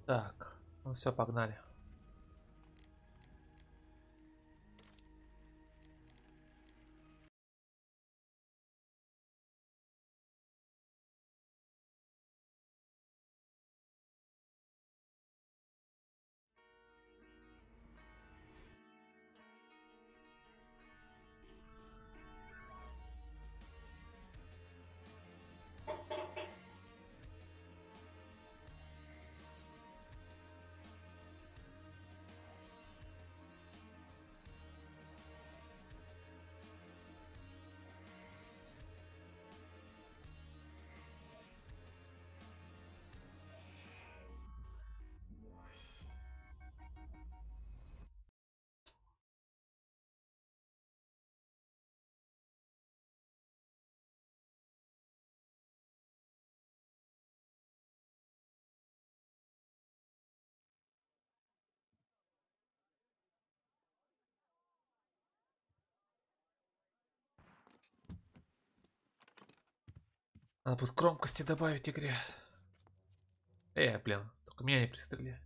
Так, ну все, погнали. Надо будет громкости добавить игре. Блин, только меня не пристрели.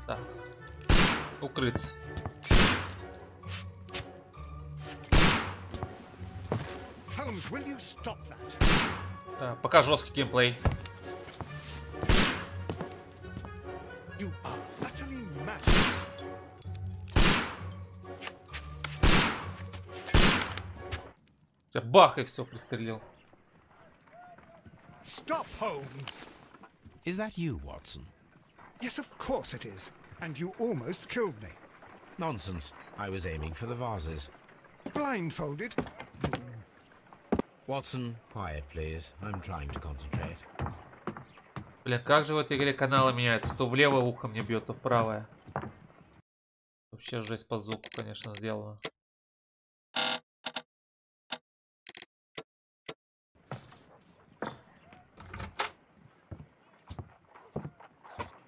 Так, укрыться. Holmes, will you stop that? Пока жесткий геймплей. You are utterly mad. Бах, и все, пристрелил. Stop, Holmes. Is that you, Watson? Yes, of course it is. And you almost killed me. Nonsense. I was aiming for the vases. Blindfolded? Watson, quiet, please. I'm trying to concentrate. Блин, как же в этой игре каналы меняются? То в левое ухо мне бьет, то в правое. Вообще жесть по звуку, конечно, сделано.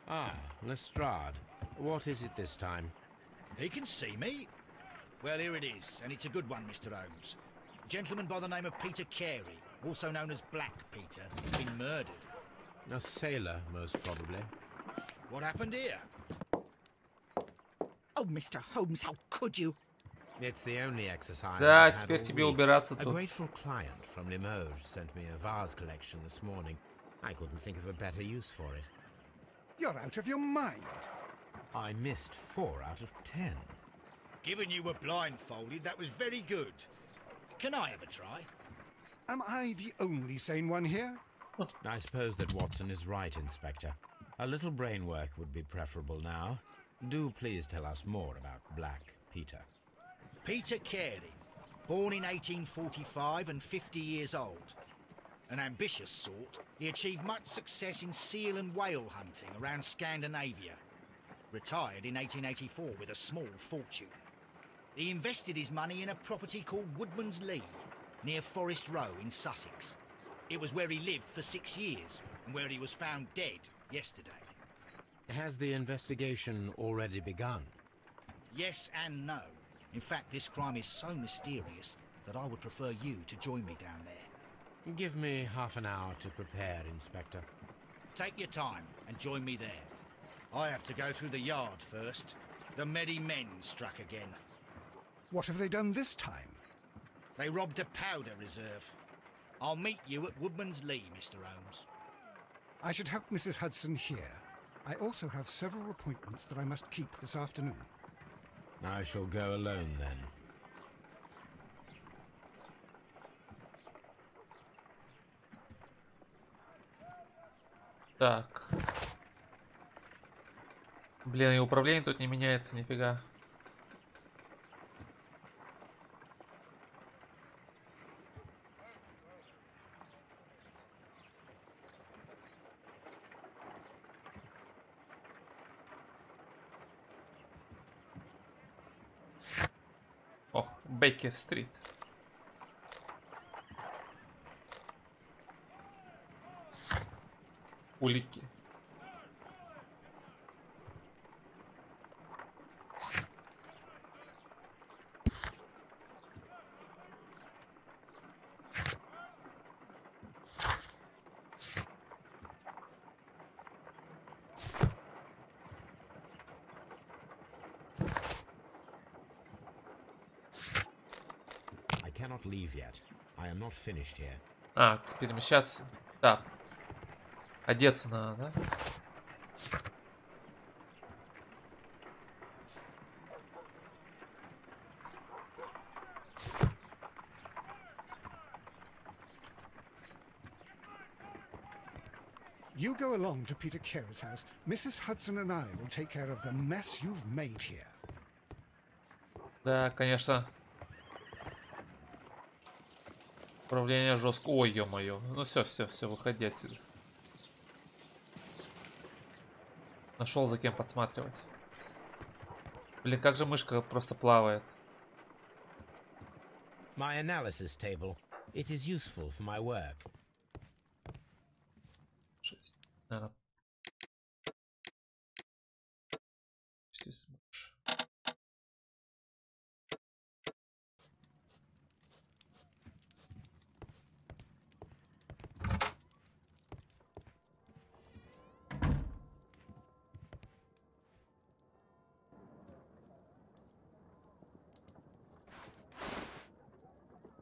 Ah, Lestrade. What is it this time? He can see me. Well, here it is, and it's a good one, Mr. Holmes. A gentleman by the name of Peter Carey, also known as Black Peter, has been murdered. A sailor, most probably. What happened here? Oh, Mr. Holmes, how could you? It's the only exercise Да, I've had теперь all тебе week. убираться A тут. grateful client from Limoges sent me a vase collection this morning. I couldn't think of a better use for it. You're out of your mind. I missed 4 out of 10. Given you were blindfolded, that was very good. Can I have a try? Am I the only sane one here? I suppose that Watson is right, Inspector. A little brain work would be preferable now. Do please tell us more about Black Peter. Peter Carey, born in 1845 and 50 years old. An ambitious sort, he achieved much success in seal and whale hunting around Scandinavia. Retired in 1884 with a small fortune. He invested his money in a property called Woodman's Lee, near Forest Row in Sussex. It was where he lived for 6 years, and where he was found dead yesterday. Has the investigation already begun? Yes and no. In fact, this crime is so mysterious that I would prefer you to join me down there. Give me half an hour to prepare, Inspector. Take your time and join me there. I have to go through the yard first. The merry men struck again. What have they done this time? They robbed a powder reserve. I'll meet you at Woodman's Lee, Mr. Holmes. I should help Mrs. Hudson here. I also have several appointments that I must keep this afternoon. I shall go alone then. Так. Блин, и управление тут не меняется нифига. Ох, Бейкер-стрит. улики. I cannot leave yet. I am not finished here. А, перемещаться. Да. Одеться надо, да? You go along to Peter Carey's house. Mrs. Hudson and I will take care of the mess you've made here. Да, конечно. Управление жестко. Ой, ё-моё. Ну все, выходи отсюда. Нашел за кем подсматривать. Блин, как же мышка просто плавает. My analysis table. It is useful for my work. Наверное. Почти сможешь.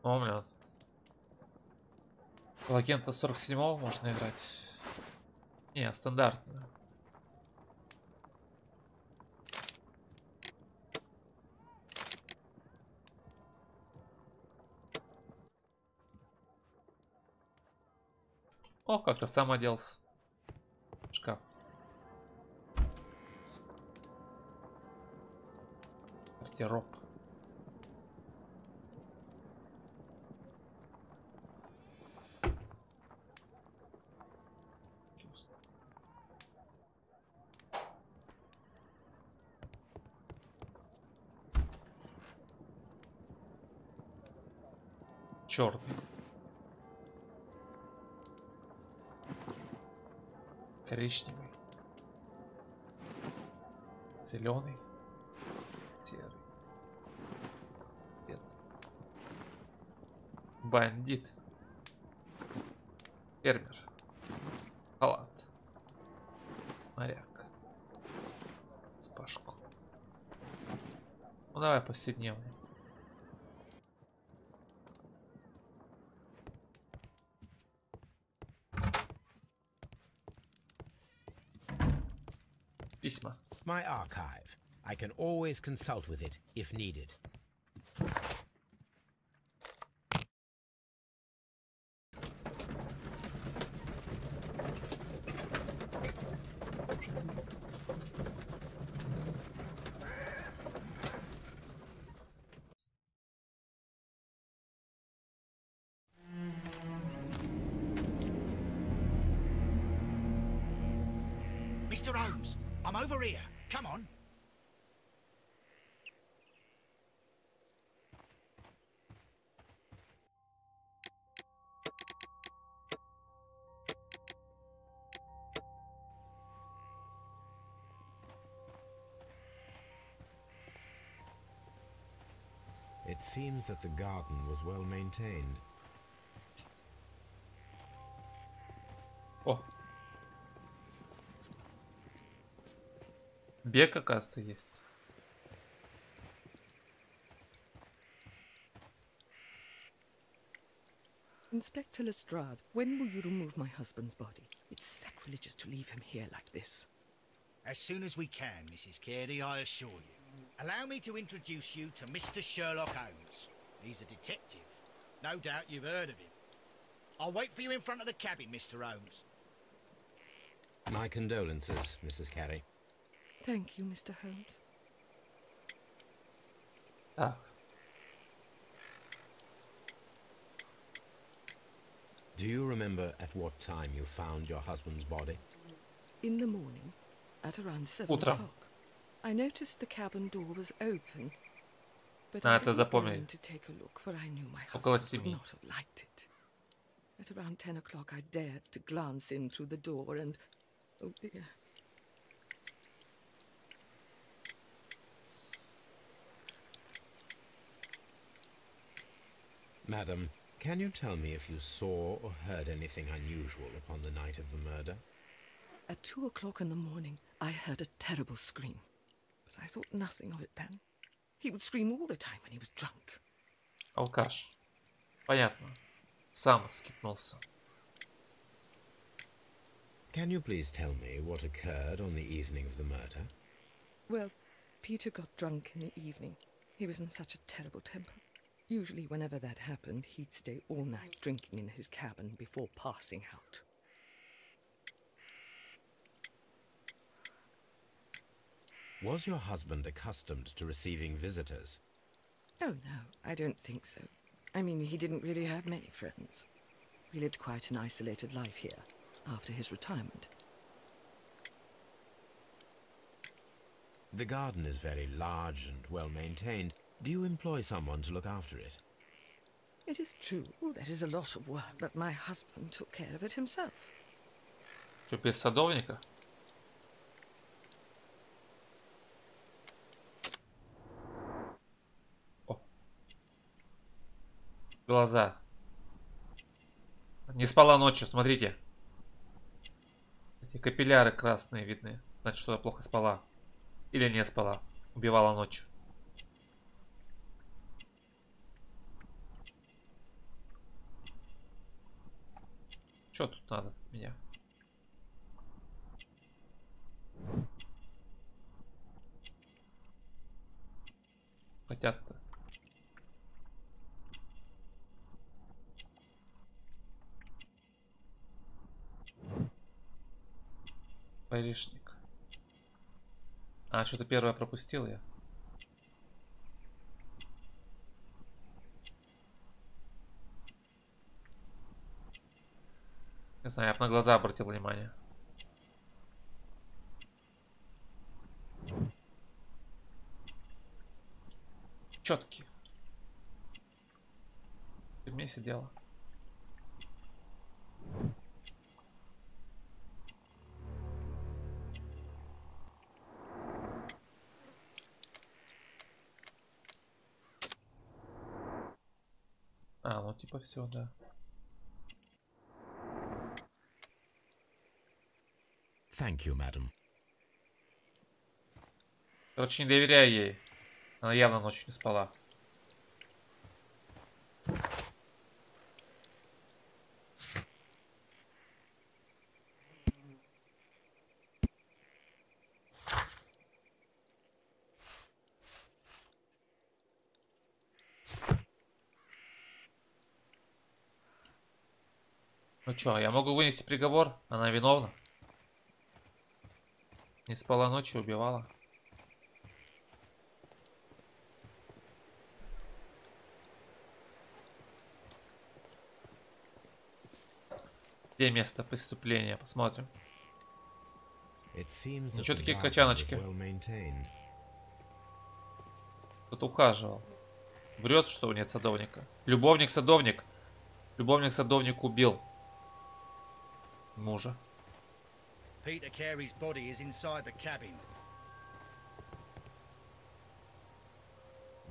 О, бля. У агента 47-го можно играть. Не, стандартную. О, как-то сам оделся. Шкаф. Гардероб. Черный. Коричневый. Зеленый. Серый. Белый. Бандит. Фермер. Халат. Моряк. Спашку. Ну давай повседневный. Письма. My archive. I can always consult with it if needed. Mr. Holmes, I'm over here. Come on. It seems that the garden was well maintained. О. Бег, оказывается, есть. Inspector Lestrade, when will you remove my husband's body? It's sacrilegious to leave him here like this. As soon as we can, Mrs. Carey, I assure you. Allow me to introduce you to Mr. Sherlock Holmes. He's a detective. No doubt you've heard of him. I'll wait for you in front of the cabin, Mr. Holmes. My condolences, Mrs. Carey. Thank you, Mr. Holmes. Так. Do you remember at what time you found your husband's body? In the morning, at around 7 Утром. o'clock, I noticed the cabin door was open. But А, I это didn't go запомни. in to take a look, for I knew my Около husband would 7. not have liked it. At around 10 o'clock, I dared to glance in through the door, and Oh dear. Madam, can you tell me if you saw or heard anything unusual upon the night of the murder? At 2 o'clock in the morning, I heard a terrible scream. But I thought nothing of it then. He would scream all the time when he was drunk. Алкаш. Понятно. Сам скипнулся. Can you please tell me what occurred on the evening of the murder? Well, Peter got drunk in the evening. He was in such a terrible temper. Usually whenever that happened, he'd stay all night drinking in his cabin before passing out. Was your husband accustomed to receiving visitors? Oh, no, I don't think so. I mean, he didn't really have many friends. He lived quite an isolated life here, after his retirement. The garden is very large and well maintained. Do you employ someone to look after it? It is true, there is a lot of work, but my husband took care of it himself. Что, без садовника? О. Глаза. Не спала ночью, смотрите. Эти капилляры красные видны. Значит, что я плохо спала. Или не спала. Убивала ночью. Что тут надо от меня? Хотят-то. Паришник. А, что-то первое пропустил я. Не знаю, я бы на глаза обратил внимание. Четкие. В тюрьме сидела. А, ну типа все, да. Thank you, madam. Короче, не доверяй ей. Она явно ночью не спала. Ну чё, я могу вынести приговор? Она виновна. Не спала ночью, убивала. Где место преступления? Посмотрим. Ничего, такие качаночки. Кто-то ухаживал. Врет, что нет садовника. Любовник-садовник. Любовник-садовник убил мужа. Peter Carey's body is inside the cabin.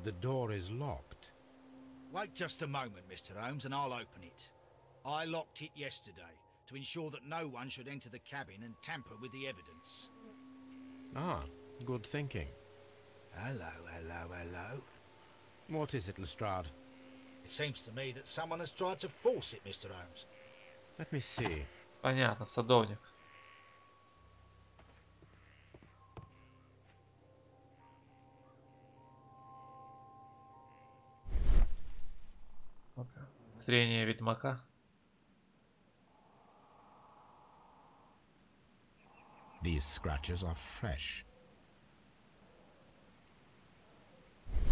The door is locked. Wait just a moment, Mr. Holmes, and I'll open it. I locked it yesterday to ensure that no one should enter the cabin and tamper with the evidence. Ah, good thinking. Hello, hello, hello. What is it, Lestrade? It seems to me that someone has tried to force it, Mr. Holmes. Let me see. Понятно, садовник. Зрение ведьмака. These scratches are fresh.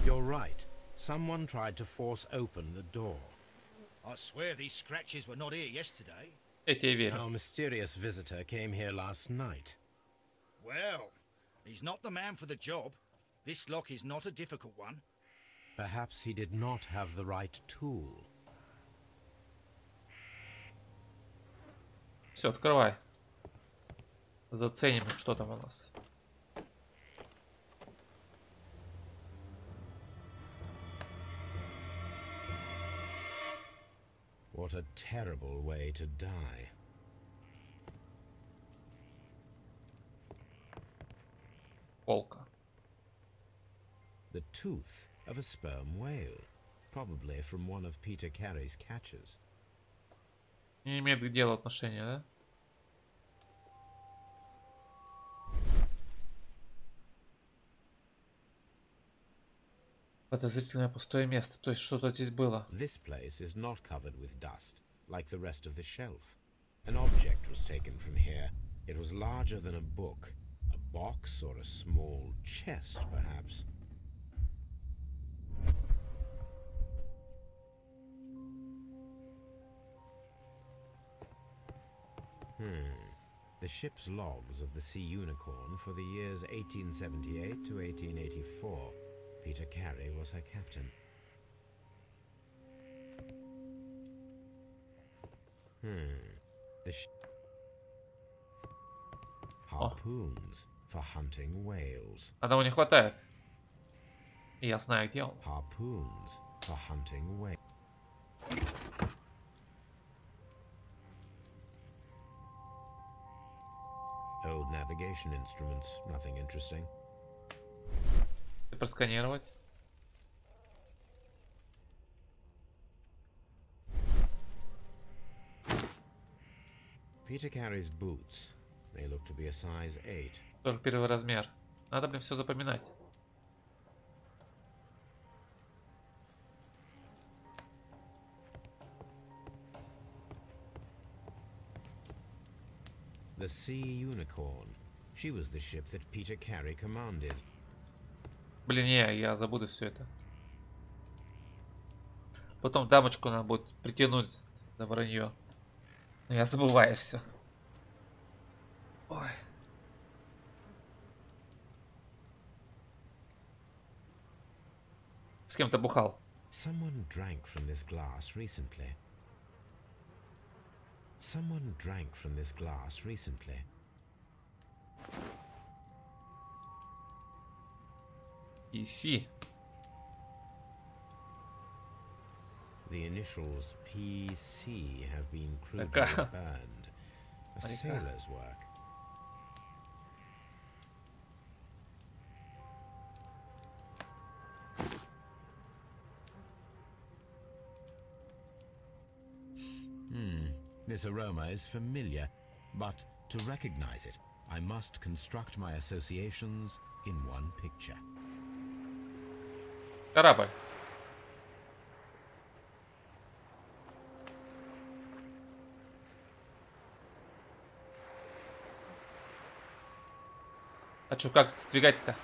You're right. Someone tried to force open the door. I swear these scratches were not here yesterday. Я тебе верю. Our mysterious visitor came here last night. Well, he's not the man for the job. This lock is not a difficult one. Perhaps he did not have the right tool. Все, открывай. Заценим, что там у нас. What a terrible way to die. Полка. The tooth of a sperm whale, probably from one of Peter Carey's catches. Не имеет к делу отношения, да? Подозрительное пустое место. То есть что-то здесь было. This place is not covered with dust, like the rest of the shelf. An object was taken from here. It was larger than a book. A box or a small chest, perhaps. The ship's logs of the Sea Unicorn for the years 1878 to 1884. Peter Carey was her captain. The harpoons for hunting whales. Одного не хватает. И я знаю, где он. Harpoons for hunting whales. Old navigation instruments, nothing interesting. Просканировать. Peter Carey's boots. They look to be a size 8. Тоже первый размер. Надо, блин, все запоминать. The Sea Unicorn. She was the ship that Peter Carey commanded. Блин, не, я забуду все это. Потом дамочку надо будет притянуть за вранье. Но я забываю все. Ой. С кем-то бухал. Someone drank from this glass recently. Someone drank from this glass recently. PC. The initials PC have been crudely Такая. burned. A Такая. sailor's work. This aroma is familiar, but to recognize it, I must construct my associations in one picture. Корабль. А чё, как сдвигать-то?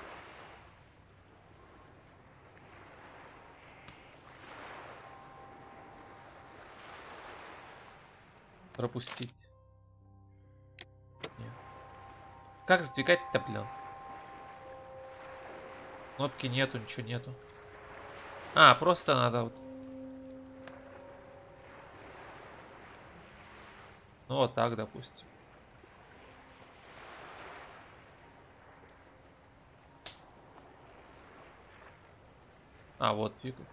Пропустить. Нет. Как сдвигать-то, блин? Кнопки нету, ничего нету. А, просто надо вот. Ну вот так, допустим. А, вот двигать.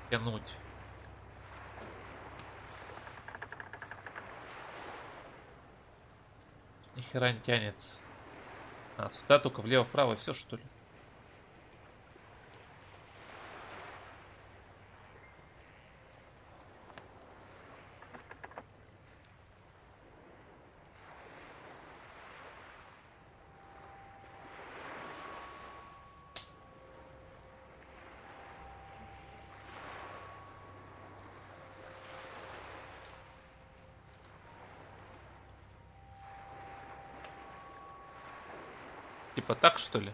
Тянуть. Ни хера не тянется. А, сюда только влево-вправо, все что ли? Типа так, что ли?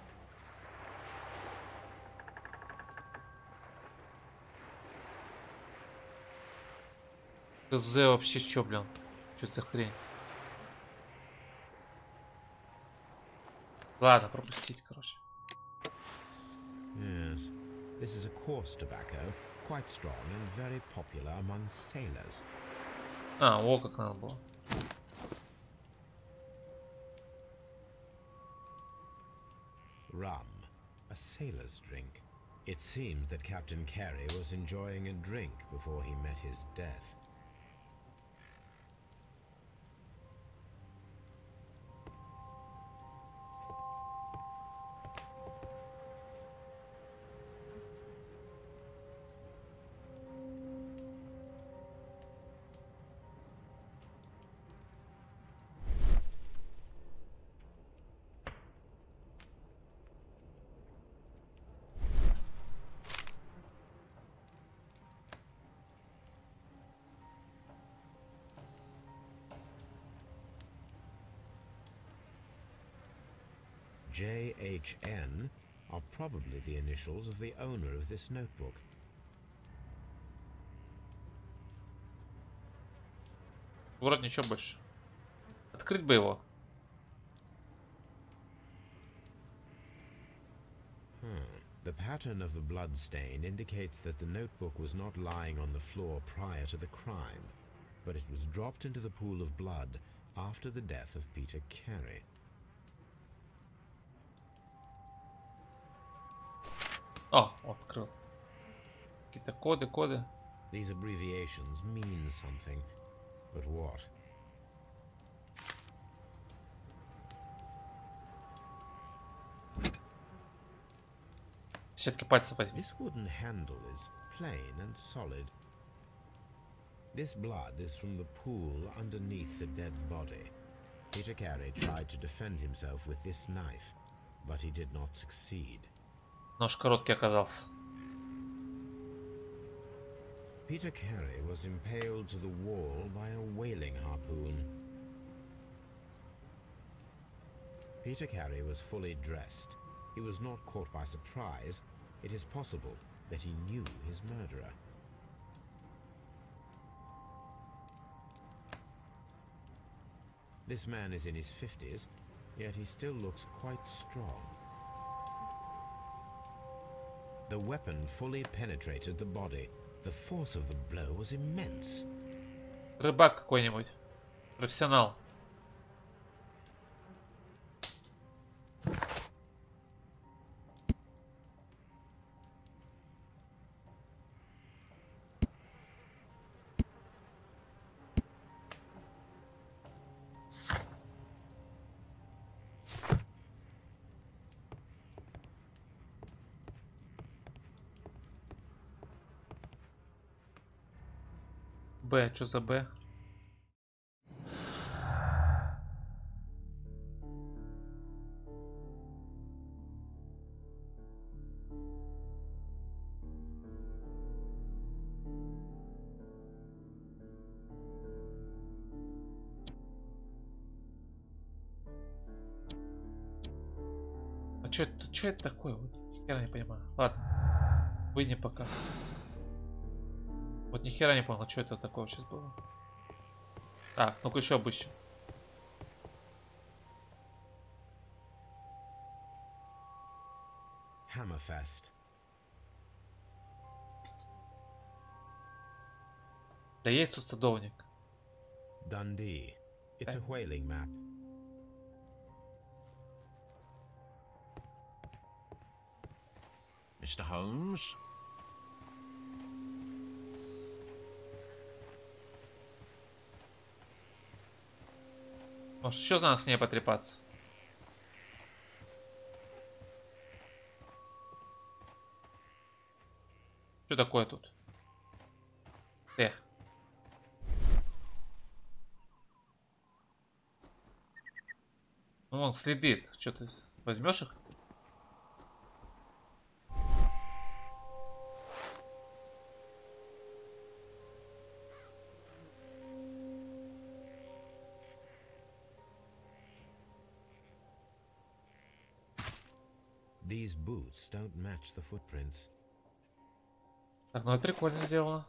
КЗ вообще чё, блин? Чё за хрень? Ладно, пропустить, короче. Yes, this is a coarse tobacco, quite strong and very popular among sailors. А, о, как надо было. Rum, a sailor's drink. It seems that Captain Carey was enjoying a drink before he met his death. JHN are probably the initials of the owner of this notebook. Вроде ничего больше. Открыть бы его. The pattern of the blood stain indicates that the notebook was not lying on the floor prior to the crime, but it was dropped into the pool of blood after the death of Peter Carey. О, открыл. Какие-то коды. These abbreviations mean something, but what? Щетки пальцев возьми. This wooden handle is plain and solid. This blood is from the pool underneath the dead body. Peter Carey tried to defend himself with this knife, but he did not succeed. Нож короткий оказался. Peter Carey was impaled to the wall by a whaling harpoon. Peter Carey was fully dressed. He was not caught by surprise. It is possible that he knew his murderer. This man is in his 50s, yet he still looks quite strong. The weapon fully penetrated the body. The force of the blow was immense. Рыбак какой-нибудь. Профессионал. Б, что за Б? А что это такое? Вот, нихера не понимаю. Ладно, выйди пока. Вот нихера не понял, что это такое сейчас было. Так, ну-ка еще обыщем. Hammerfest. Да есть тут садовник. Dundee. It's a whaling map. Mr. Holmes? Может, еще надо с ней потрепаться? Что такое тут? Ну, вон следы. Что ты возьмешь их? These boots don't match the footprints. Так, ну это прикольно сделано.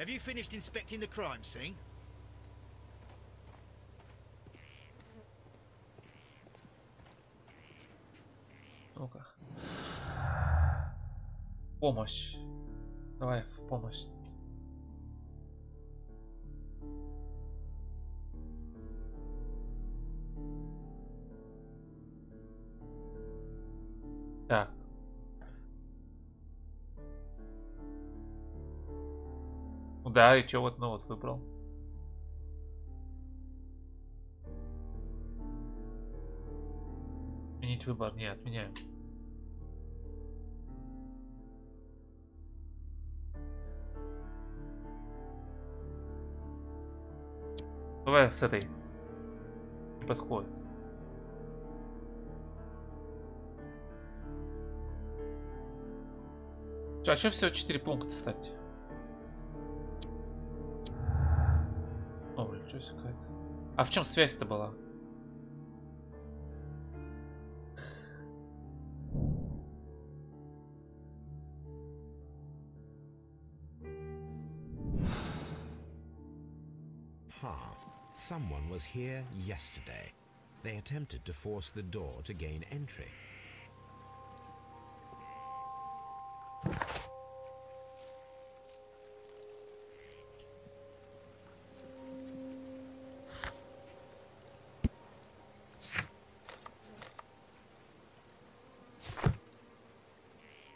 Have you finished inspecting the crime scene? Ну-ка. Помощь. Давай в помощь. Так. Ну да, и чё вот, ну вот выбрал. Отменить выбор, не отменяю. Давай с этой. Не подходит. А что всего 4 пункта, кстати? О, блин, что это какая-то? А в чем связь-то была? Someone was here yesterday. They attempted to force the door to gain entry.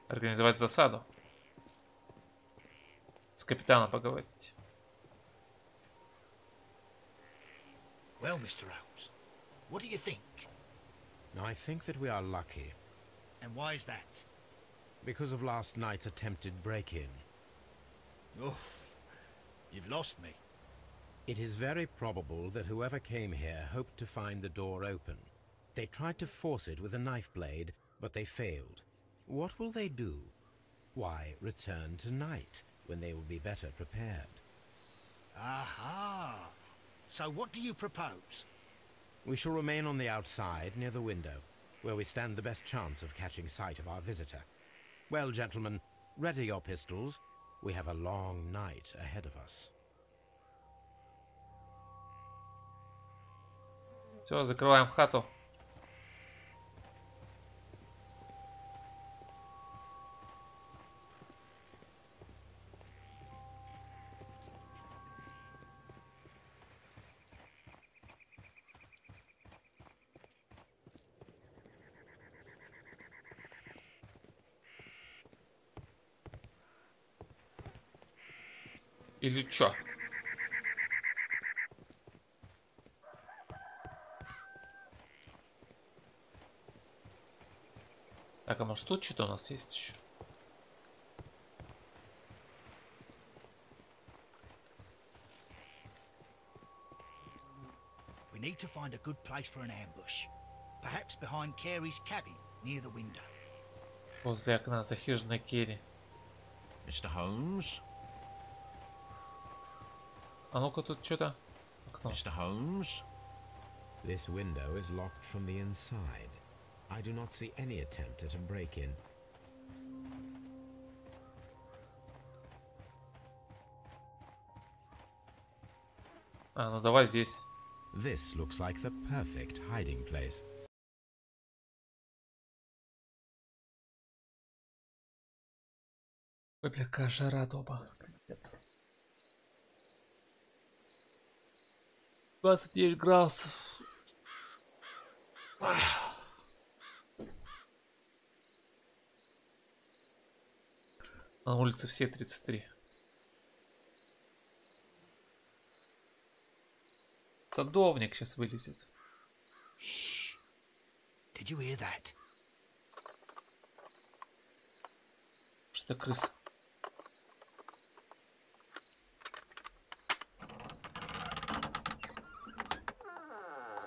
Организовать засаду. С капитаном поговорить. Well, Mr. Holmes, what do you think? I think that we are lucky. And why is that? Because of last night's attempted break-in. Oh, you've lost me. It is very probable that whoever came here hoped to find the door open. They tried to force it with a knife blade, but they failed. What will they do? Why, return tonight, when they will be better prepared. Aha! So what do you propose? We shall remain on the outside, near the window, where we stand the best chance of catching sight of our visitor. Well, gentlemen, ready your pistols. We have a long night ahead of us. Все, закрываем хату. Или чё? Так, а может тут что-то у нас есть еще? We need to find a good place for an ambush. Perhaps behind Carey's cabin, near the window. Возле окна за хижиной Керри. Mr. Holmes? А ну-ка тут что-то. Окно. Mr. Holmes? This window is locked from the inside. I do not see any attempt at a break-in. А, ну давай здесь. This looks like the perfect hiding place. Ой, бля, какая жара дома. 29 градусов. На улице все 33. Садовник сейчас вылезет. Shh. Did you hear that? Что крыс?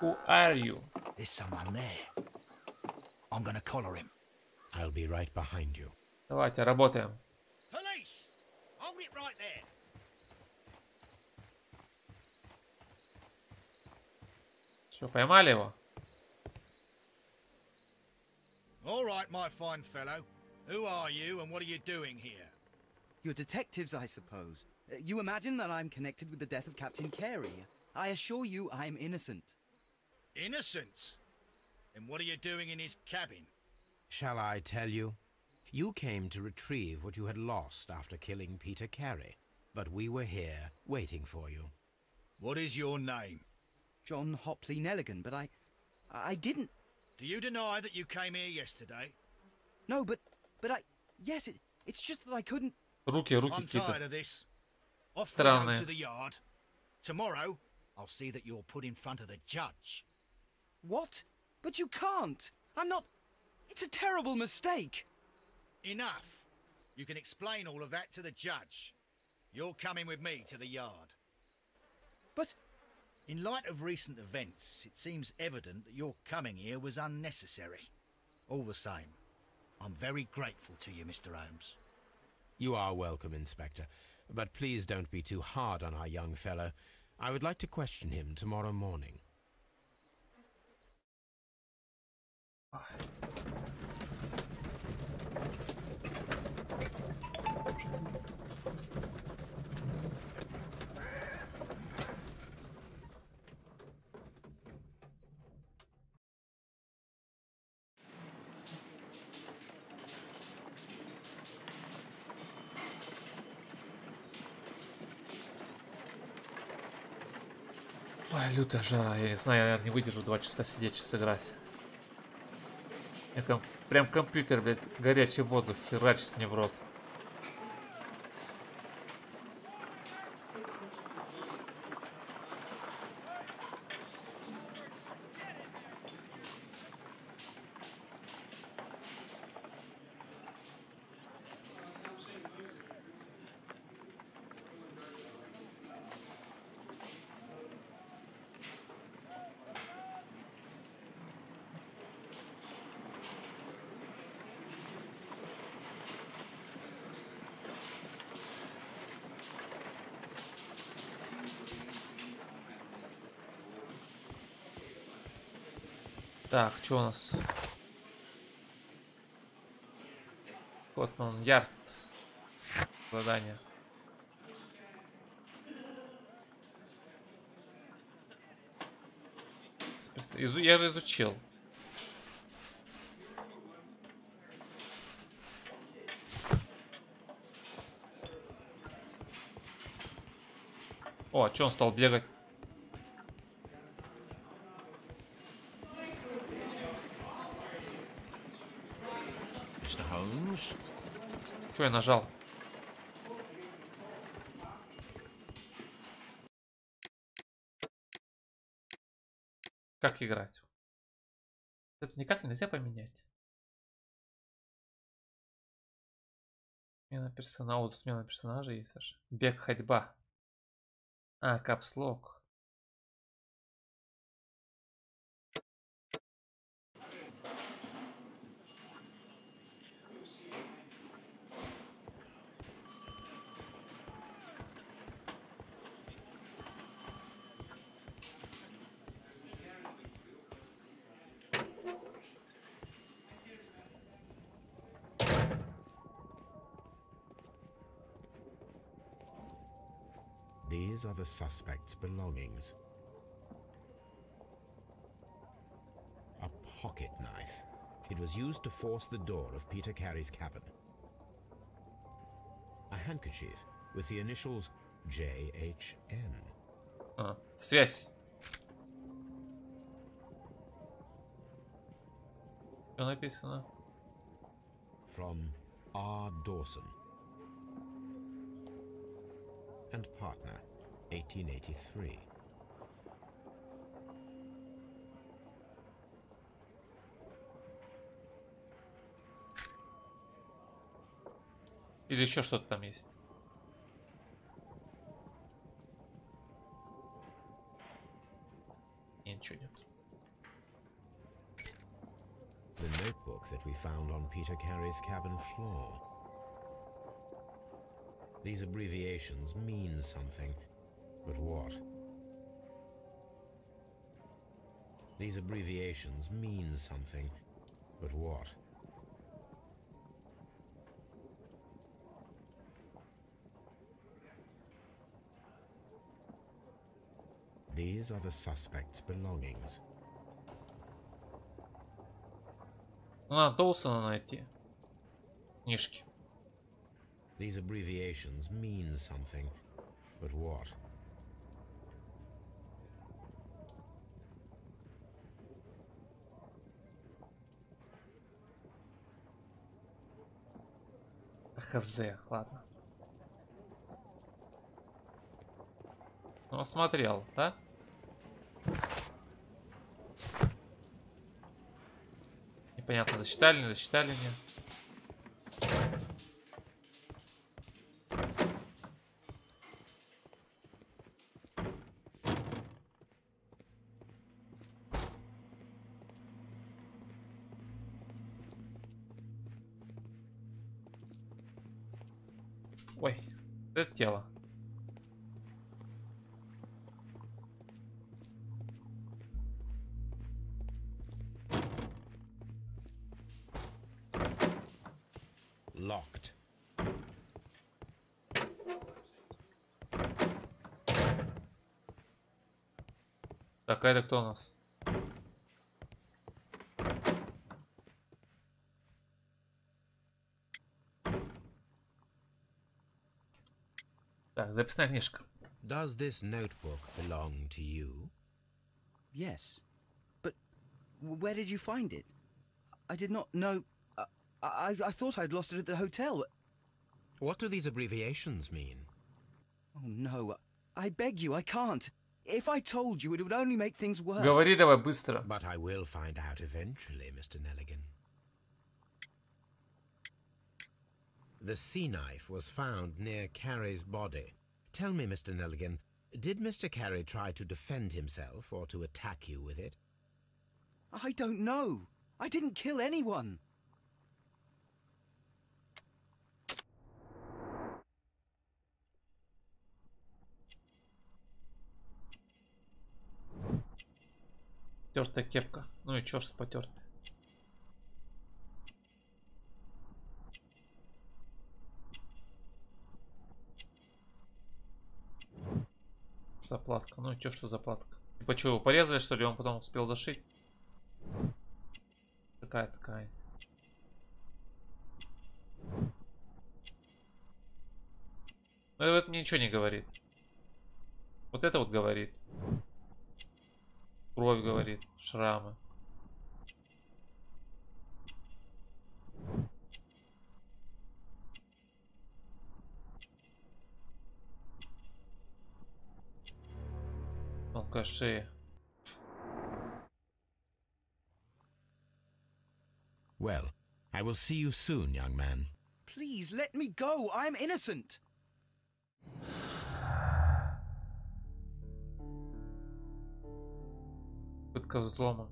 Who are you? There's someone there. I'm gonna collar him. I'll be right behind you. Давайте, работаем. Police! Hold it right there. Что, поймали его? All right, my fine fellow. Who are you and what are you doing here? You're detectives, I suppose. You imagine that I'm connected with the death of Captain Carey. I assure you I'm innocent. Innocent? And what are you doing in his cabin? Shall I tell you? You came to retrieve what you had lost after killing Peter Carey, but we were here waiting for you. What is your name? John Hopley Nelligan, but I didn't... Do you deny that you came here yesterday? No, but yes, it's just that I couldn't... Руки I'm какие-то tired of this. Off we go странные. to the yard. Tomorrow, I'll see that you're put in front of the judge. What? But you can't! I'm not... It's a terrible mistake! Enough. You can explain all of that to the judge. You're coming with me to the yard. But... In light of recent events, it seems evident that your coming here was unnecessary. All the same, I'm very grateful to you, Mr. Holmes. You are welcome, Inspector, but please don't be too hard on our young fellow. I would like to question him tomorrow morning. Ой, лютая жара, я не знаю, я не выдержу 2 часа сидеть, сейчас играть. Прям компьютер, блядь, горячий воздух херачит мне в рот. Так, что у нас? Скотланд-Ярд. Задание. Я же изучил. О, а что он стал бегать? Mr. Holmes? Что я нажал? Как играть? Это никак нельзя поменять. Смена персонажа. Смена персонажа есть аж. Бег, ходьба. А, капслок. These are the suspect's belongings. A pocket knife. It was used to force the door of Peter Carey's cabin. A handkerchief with the initials JHN. А, связь. Что написано? From R. Dawson and partner, 1883. Или еще что-то там есть? Ничего нет. The notebook that we found on Peter Carey's cabin floor. These abbreviations mean something, but what? These abbreviations mean something, but what? These are the suspect's belongings. Надо Доусона найти. Книжки. These abbreviations mean something, but what? ХЗ, ладно. Ну, осмотрел, да? Непонятно, засчитали, не засчитали мне. Ой, это тело. Locked. Так, а это кто у нас? Так, записная книжка. Does this notebook belong to you? Yes. But where did you find it? I did not know... I thought I'd lost it at the hotel. What do these abbreviations mean? Oh, no. I beg you, I can't. If I told you, it would only make things worse. Говори давай быстро. But I will find out eventually, Mr. Nelligan. The sea knife was found near Carey's body. Tell me, Mr. Nelligan, did Mr. Carey try to defend himself or to attack you with it? I don't know. I didn't kill anyone. Потертая кепка. Ну и чё, что потертая? Заплатка. Ну и чё, что заплатка? Типа что, его порезали, что ли? Он потом успел зашить? Какая такая? Ну это мне ничего не говорит. Вот это вот говорит. Кровь говорит. Шрамы. Тонкая шея. Well, I will see you soon, young man. Please, let me go. I'm innocent. Пытка взлома.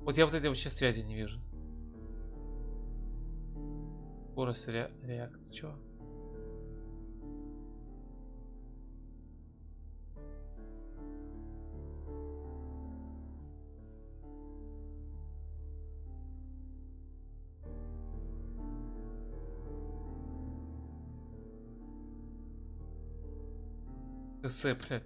Вот я вот этой вообще связи не вижу. Скорость реакции. Чё? КС, блядь.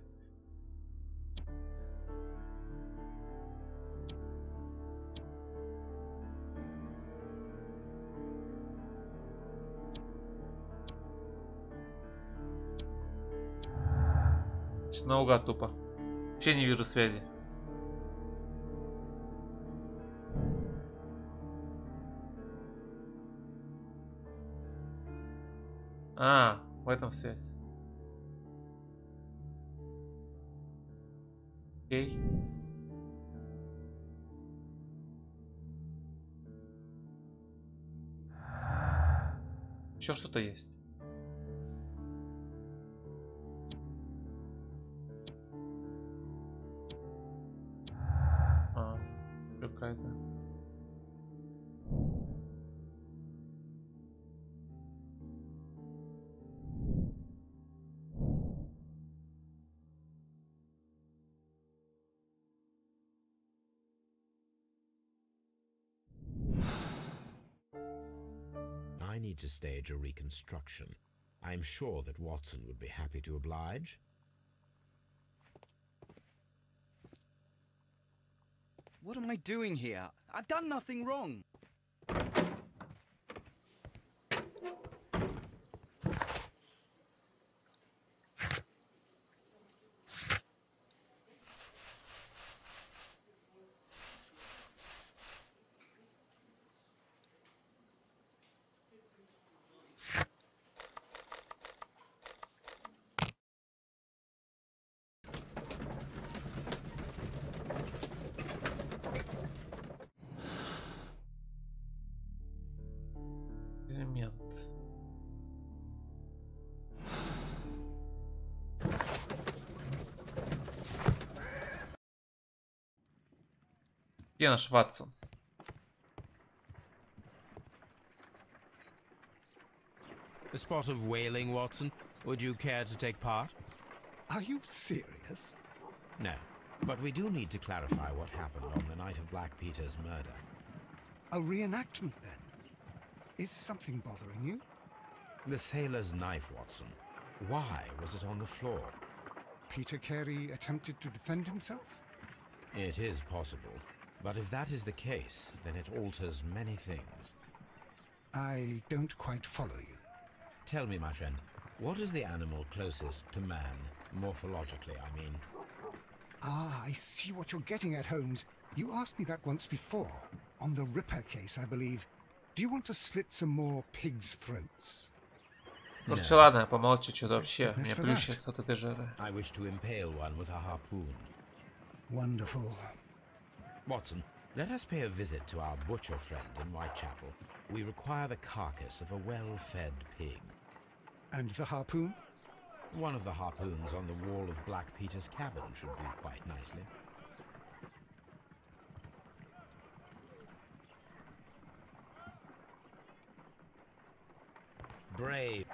Наугад тупо. Вообще не вижу связи. А, в этом связь. Окей. Еще что-то есть. Какая-то. I need to stage a reconstruction. I'm sure that Watson would be happy to oblige. What am I doing here? I've done nothing wrong. Элемент. Где наш Ватсон? A spot of whaling, Watson? Would you care to take part? Are you serious? No. But we do need to clarify what happened on the night of Black Peter's murder. A reenactment, then? Is something bothering you? The sailor's knife, Watson. Why was it on the floor? Peter Carey attempted to defend himself? It is possible. But if that is the case, then it alters many things. I don't quite follow you. Tell me, my friend, what is the animal closest to man, morphologically, I mean? Ah, I see what you're getting at, Holmes. You asked me that once before. On the Ripper case, I believe. Do you want to slit some more pigs' throats? Короче, ладно, помолчи, что-то вообще меня плющит от этой жары. I wish to impale one with a harpoon. Wonderful. Watson, let us pay a visit to our butcher friend in Whitechapel. We require the carcass of a well-fed pig. And the harpoon? One of the harpoons on the wall of Black Peter's cabin should do quite nicely. Brave.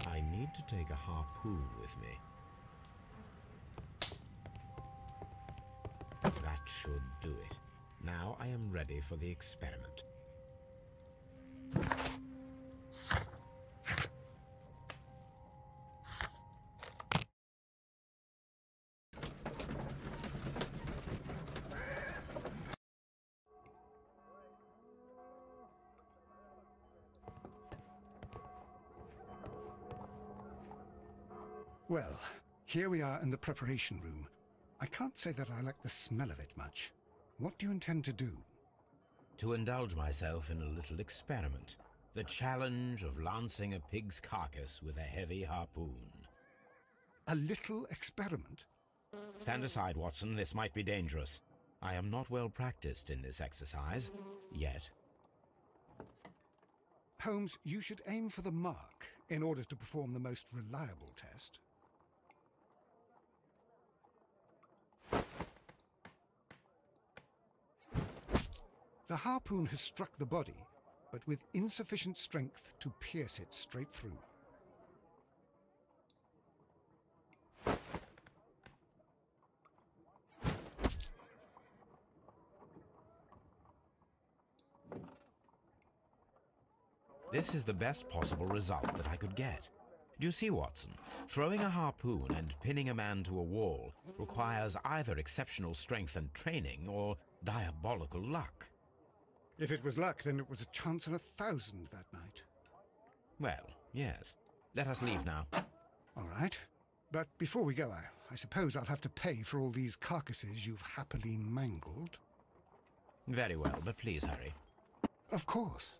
I need to take a harpoon with me. That should do it. Now I am ready for the experiment. Well, here we are in the preparation room. I can't say that I like the smell of it much. What do you intend to do? To indulge myself in a little experiment. The challenge of lancing a pig's carcass with a heavy harpoon. A little experiment? Stand aside, Watson. This might be dangerous. I am not well practiced in this exercise. Yet. Holmes, you should aim for the mark in order to perform the most reliable test. The harpoon has struck the body, but with insufficient strength to pierce it straight through. This is the best possible result that I could get. Do you see, Watson? Throwing a harpoon and pinning a man to a wall requires either exceptional strength and training or diabolical luck. If it was luck, then it was a chance in 1,000 that night. Well, yes. Let us leave now. All right. But before we go, I suppose I'll have to pay for all these carcasses you've happily mangled. Very well, but please hurry. Of course.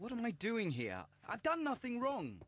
What am I doing here? I've done nothing wrong.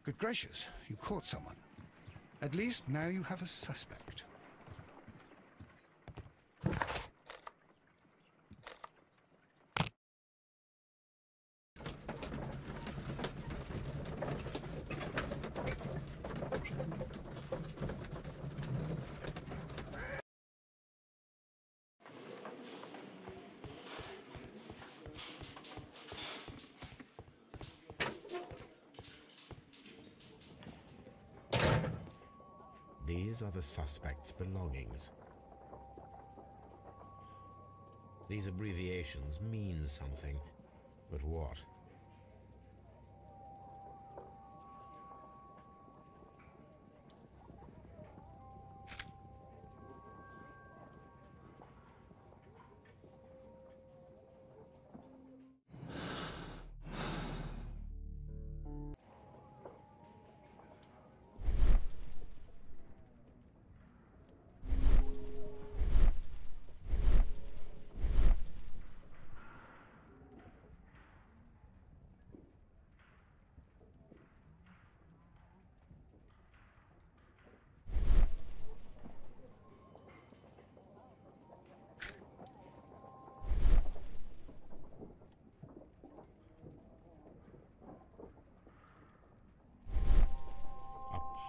Good gracious, you caught someone. At least now you have a suspect. These are the suspect's belongings. These abbreviations mean something, but what?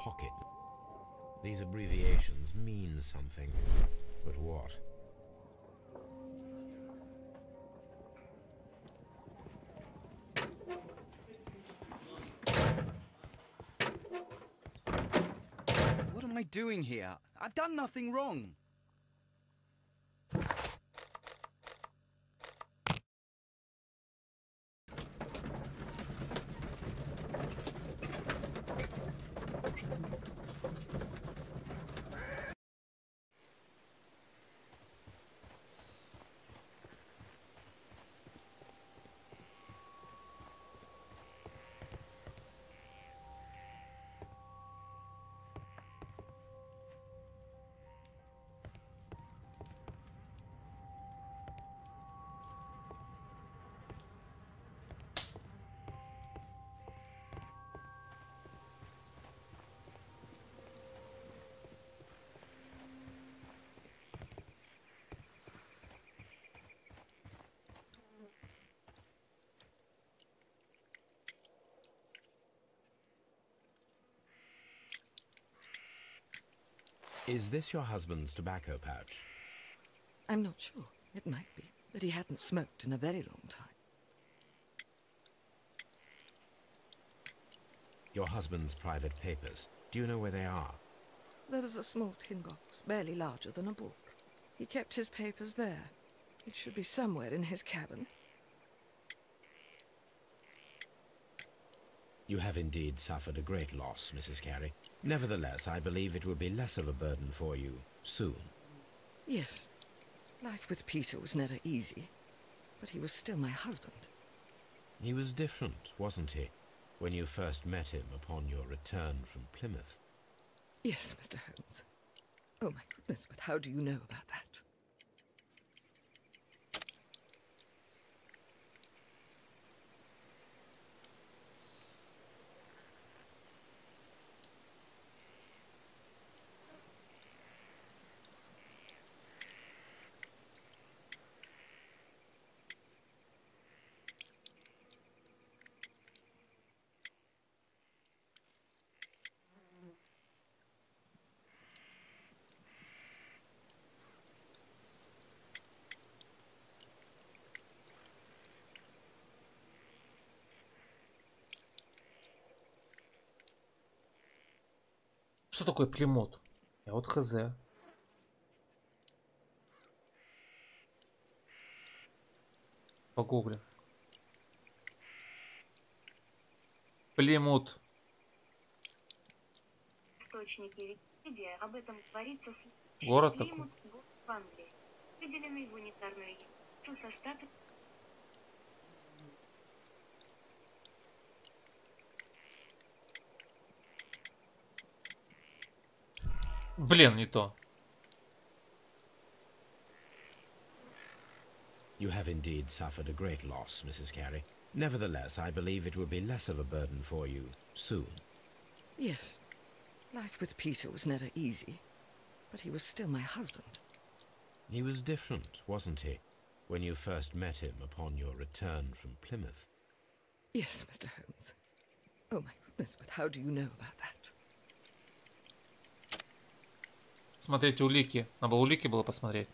Pocket. These abbreviations mean something, but what? What am I doing here? I've done nothing wrong. Is this your husband's tobacco pouch? I'm not sure. It might be, but he hadn't smoked in a very long time. Your husband's private papers. Do you know where they are? There was a small tin box, barely larger than a book. He kept his papers there. It should be somewhere in his cabin. You have indeed suffered a great loss, Mrs. Carey. Nevertheless, I believe it will be less of a burden for you soon. Yes. Life with Peter was never easy, but he was still my husband. He was different, wasn't he, when you first met him upon your return from Plymouth? Yes, Mr. Holmes. Oh my goodness, but how do you know about that? Что такое племут? Я вот хз. Погуглим. Племут. Источники Википедия об этом говорится с Город Плимут, такой. город в Англии, выделенный в унитарную единицу со статусом. Блин, не то. You have indeed suffered a great loss, Mrs. Carey. Nevertheless, I believe it will be less of a burden for you soon. Yes. Life with Peter was never easy, but he was still my husband. He was different, wasn't he, when you first met him upon your return from Plymouth? Yes, Mr. Holmes. Oh my goodness, but how do you know about that? Смотрите улики. Надо было улики было посмотреть.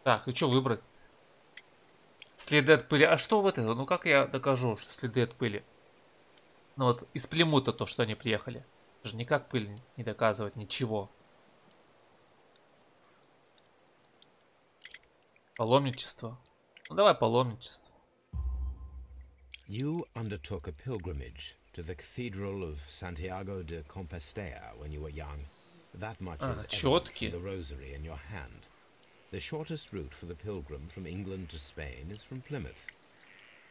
Так, и что выбрать? Следы от пыли. А что в это? Ну как я докажу, что следы от пыли? Ну вот из Плимута то, что они приехали. Это же никак пыль не доказывать ничего. Паломничество. Ну давай паломничество. You undertook a pilgrimage to the Cathedral of Santiago de Compostela when you were young. That much is evident четкие. from the rosary in your hand. The shortest route for the pilgrim from England to Spain is from Plymouth.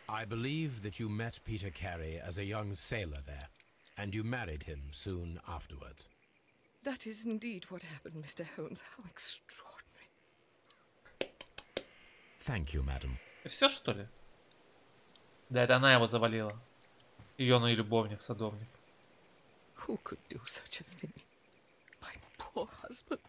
I believe that you met Peter Carey as a young sailor there, and you married him soon afterwards. That is indeed what happened, Mr. Holmes. How extraordinary. Thank you, madam. И все, что ли? Да, это она его завалила. Ее, ну и любовник-садовник. Who could do such a thing? My poor husband.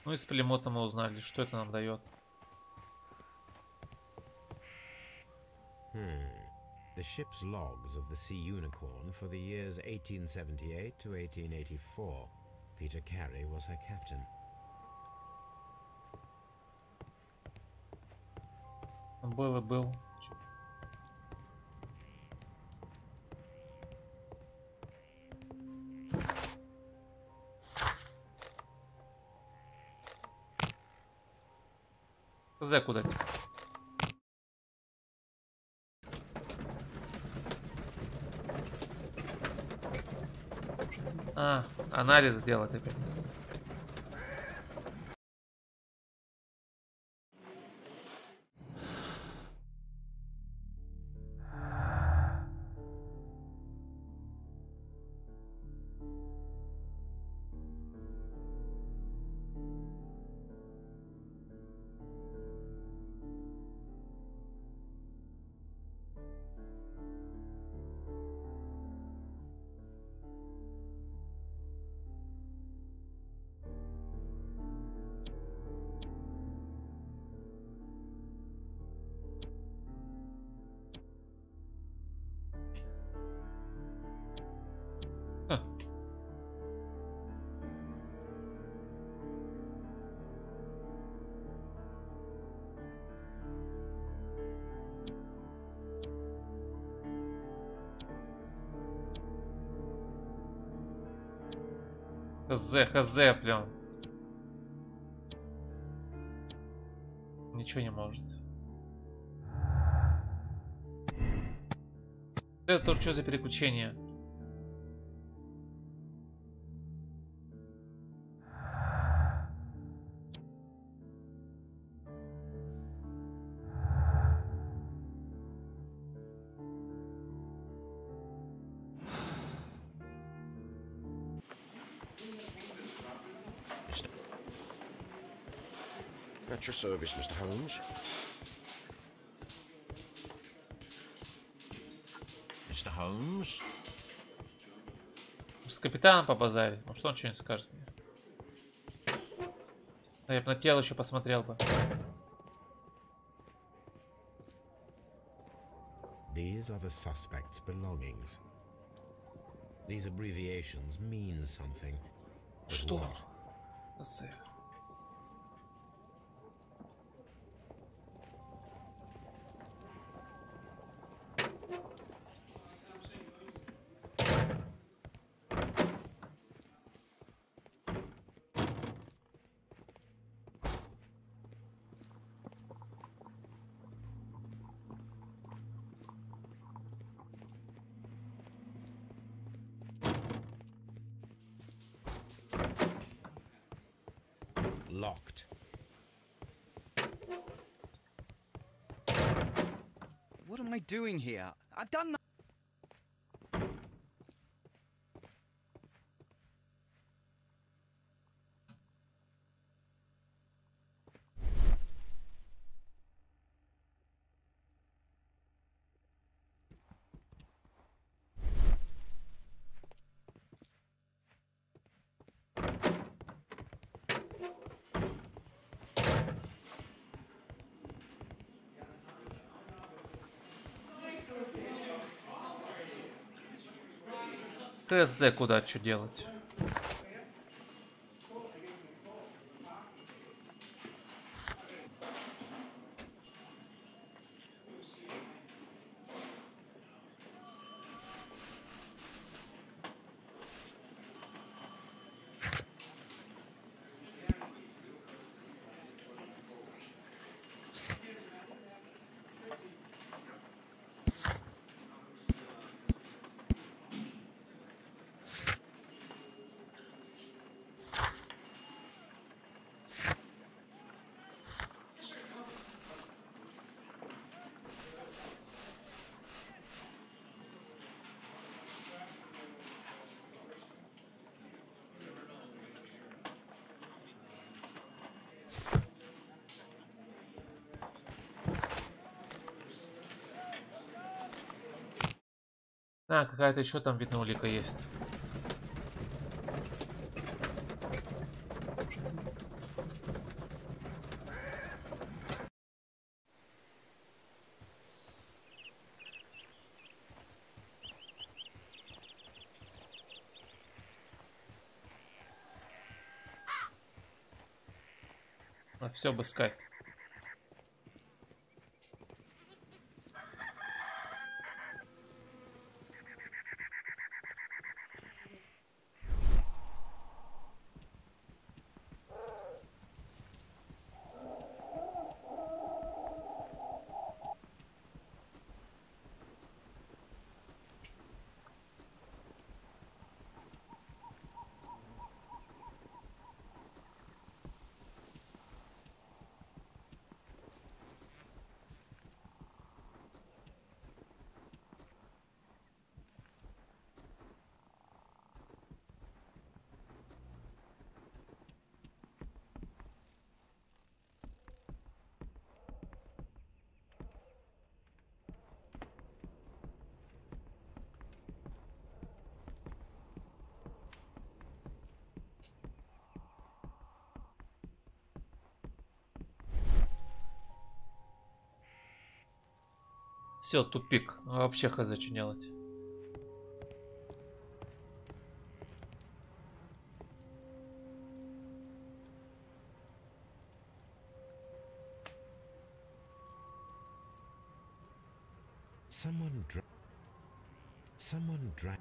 Ну и с Плимута мы узнали, что это нам дает. The ship's logs of the Sea Unicorn for the years 1878 to 1884. Peter Carey was her captain. Был и был. З куда-то. А, анализ сделать опять. Хз, блин. Ничего не может. Это тоже что за переключение? At your service, Mr. Holmes. Mr. Holmes? С капитаном побазарить. Ну что он что-нибудь скажет мне? Да я бы на тело еще посмотрел бы. These are the suspect's belongings. These abbreviations mean something. But Что? what? З. Locked. What am I doing here? I've done Хз, куда что делать? А, какая-то еще там, видно, улика есть. Надо все обыскать. Все, тупик. Вообще хз, что делать. Someone drank.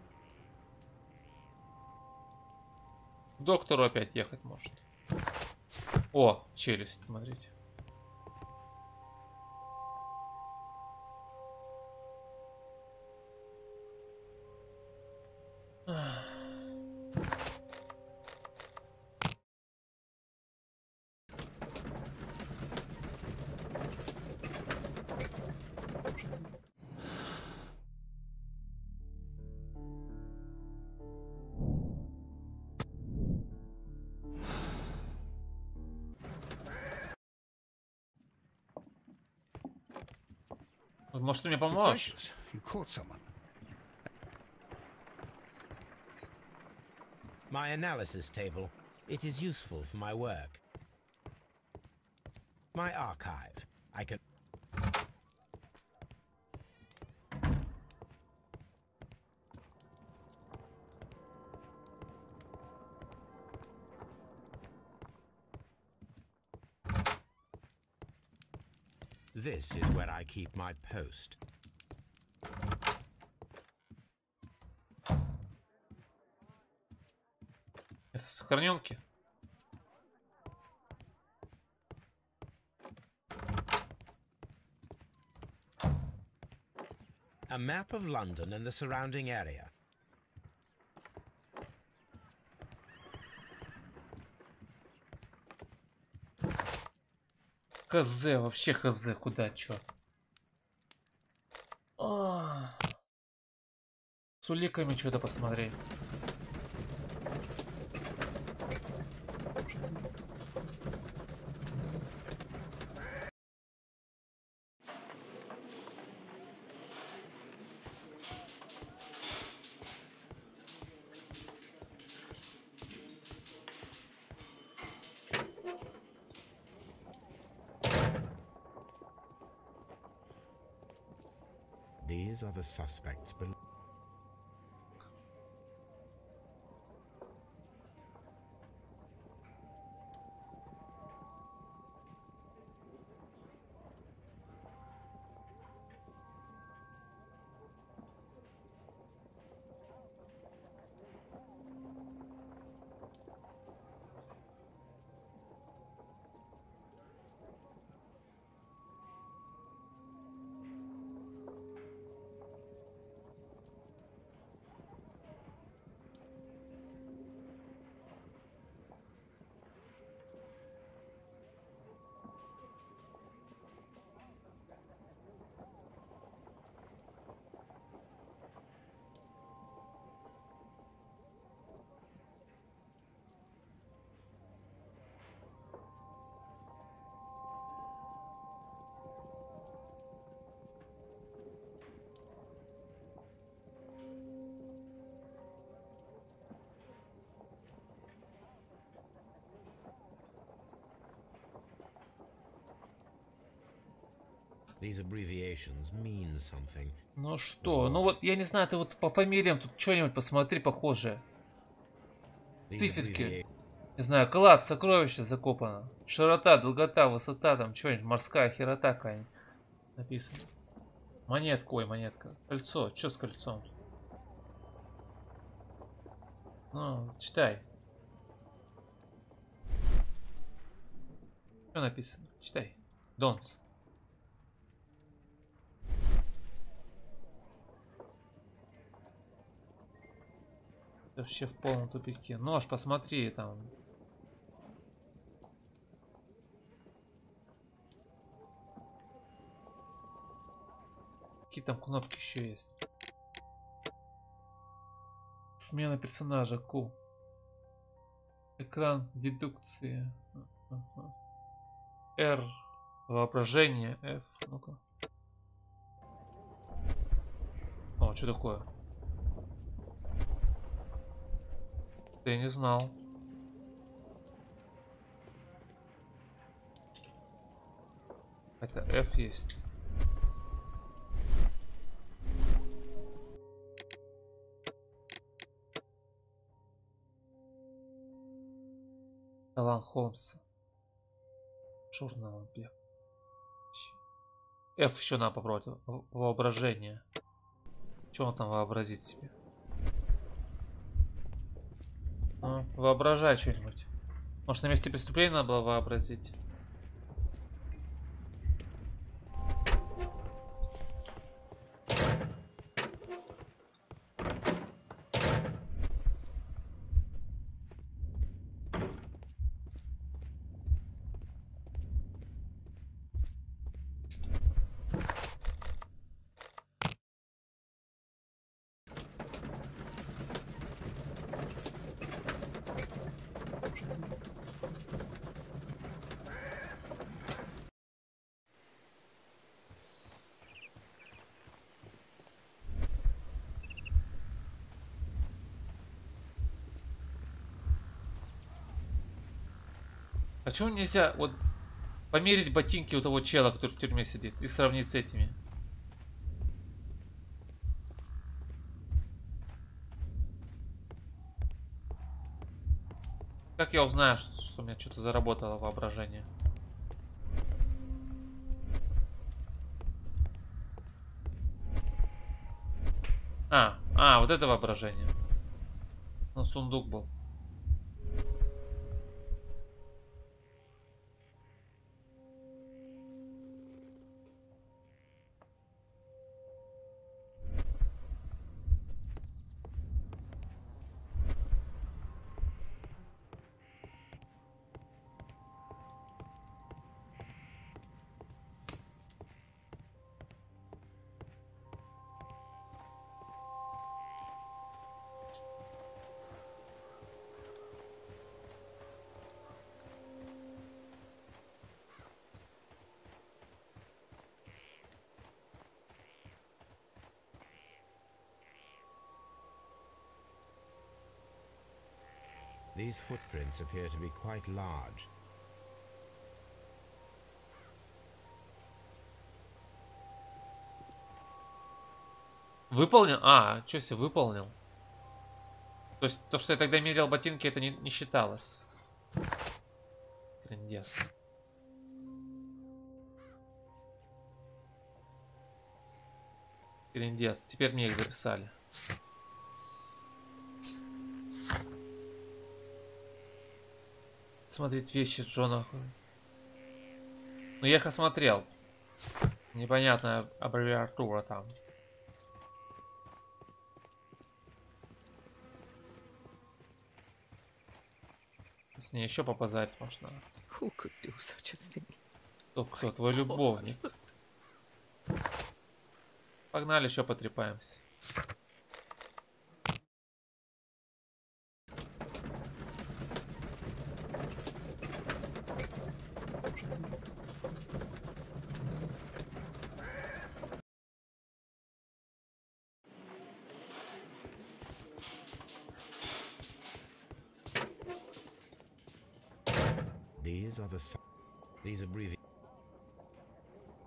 К доктору опять ехать может. О, челюсть, смотрите. Может, ты мне Good поможешь? gracious, you caught someone. My analysis table. It is useful for my work. My archive. I can... This is where I keep my post. Сохраненки. A map of London and the surrounding area. Хз, вообще хз, куда, чё? С уликами что-то посмотреть. These are the suspects below. These abbreviations mean something. Ну что, ну вот я не знаю, ты вот по фамилиям тут что-нибудь посмотри похожее. Циферки. Не знаю, клад, сокровище закопано. Широта, долгота, высота, там что-нибудь, морская херота какая-нибудь написано. Монетка, ой, монетка. Кольцо, что с кольцом? Ну, читай. Что написано? Читай. Донс. Вообще в полном тупике. Нож, посмотри там. Какие там кнопки еще есть? Смена персонажа Q. Экран дедукции. R. Воображение. F. Ну-ка. О, что такое? Я не знал. Это F есть. Алан Холмс. Журнал. F еще надо попробовать. Воображение. Что он там вообразить себе? Ну, воображай что-нибудь. Может, на месте преступления надо было вообразить? Почему нельзя вот померить ботинки у того чела, который в тюрьме сидит, и сравнить с этими? Как я узнаю, что у меня что-то заработало воображение? Вот это воображение. Ну, сундук был. These footprints appear to be quite large. Выполнил? Что себе выполнил? То есть то, что я тогда мерил ботинки, это не считалось. Трындец. Трындец. Теперь мне их записали. Смотреть вещи Джона. Ну, я их осмотрел. Непонятная аббревиатура там. С ней еще попозарить можно. Кто твой любовник? Погнали, еще потрепаемся.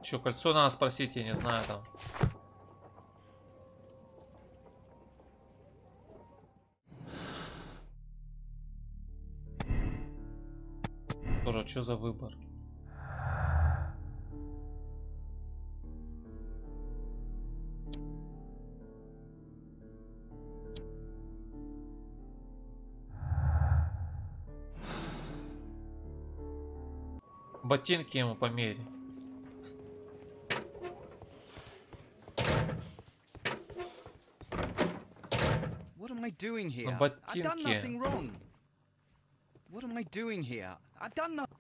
Че, кольцо надо спросить, я не знаю там. Тоже, что за выбор? Ботинки ему померить. What am I doing here? На I've done nothing ботинки. wrong. What am I doing here? I've done nothing.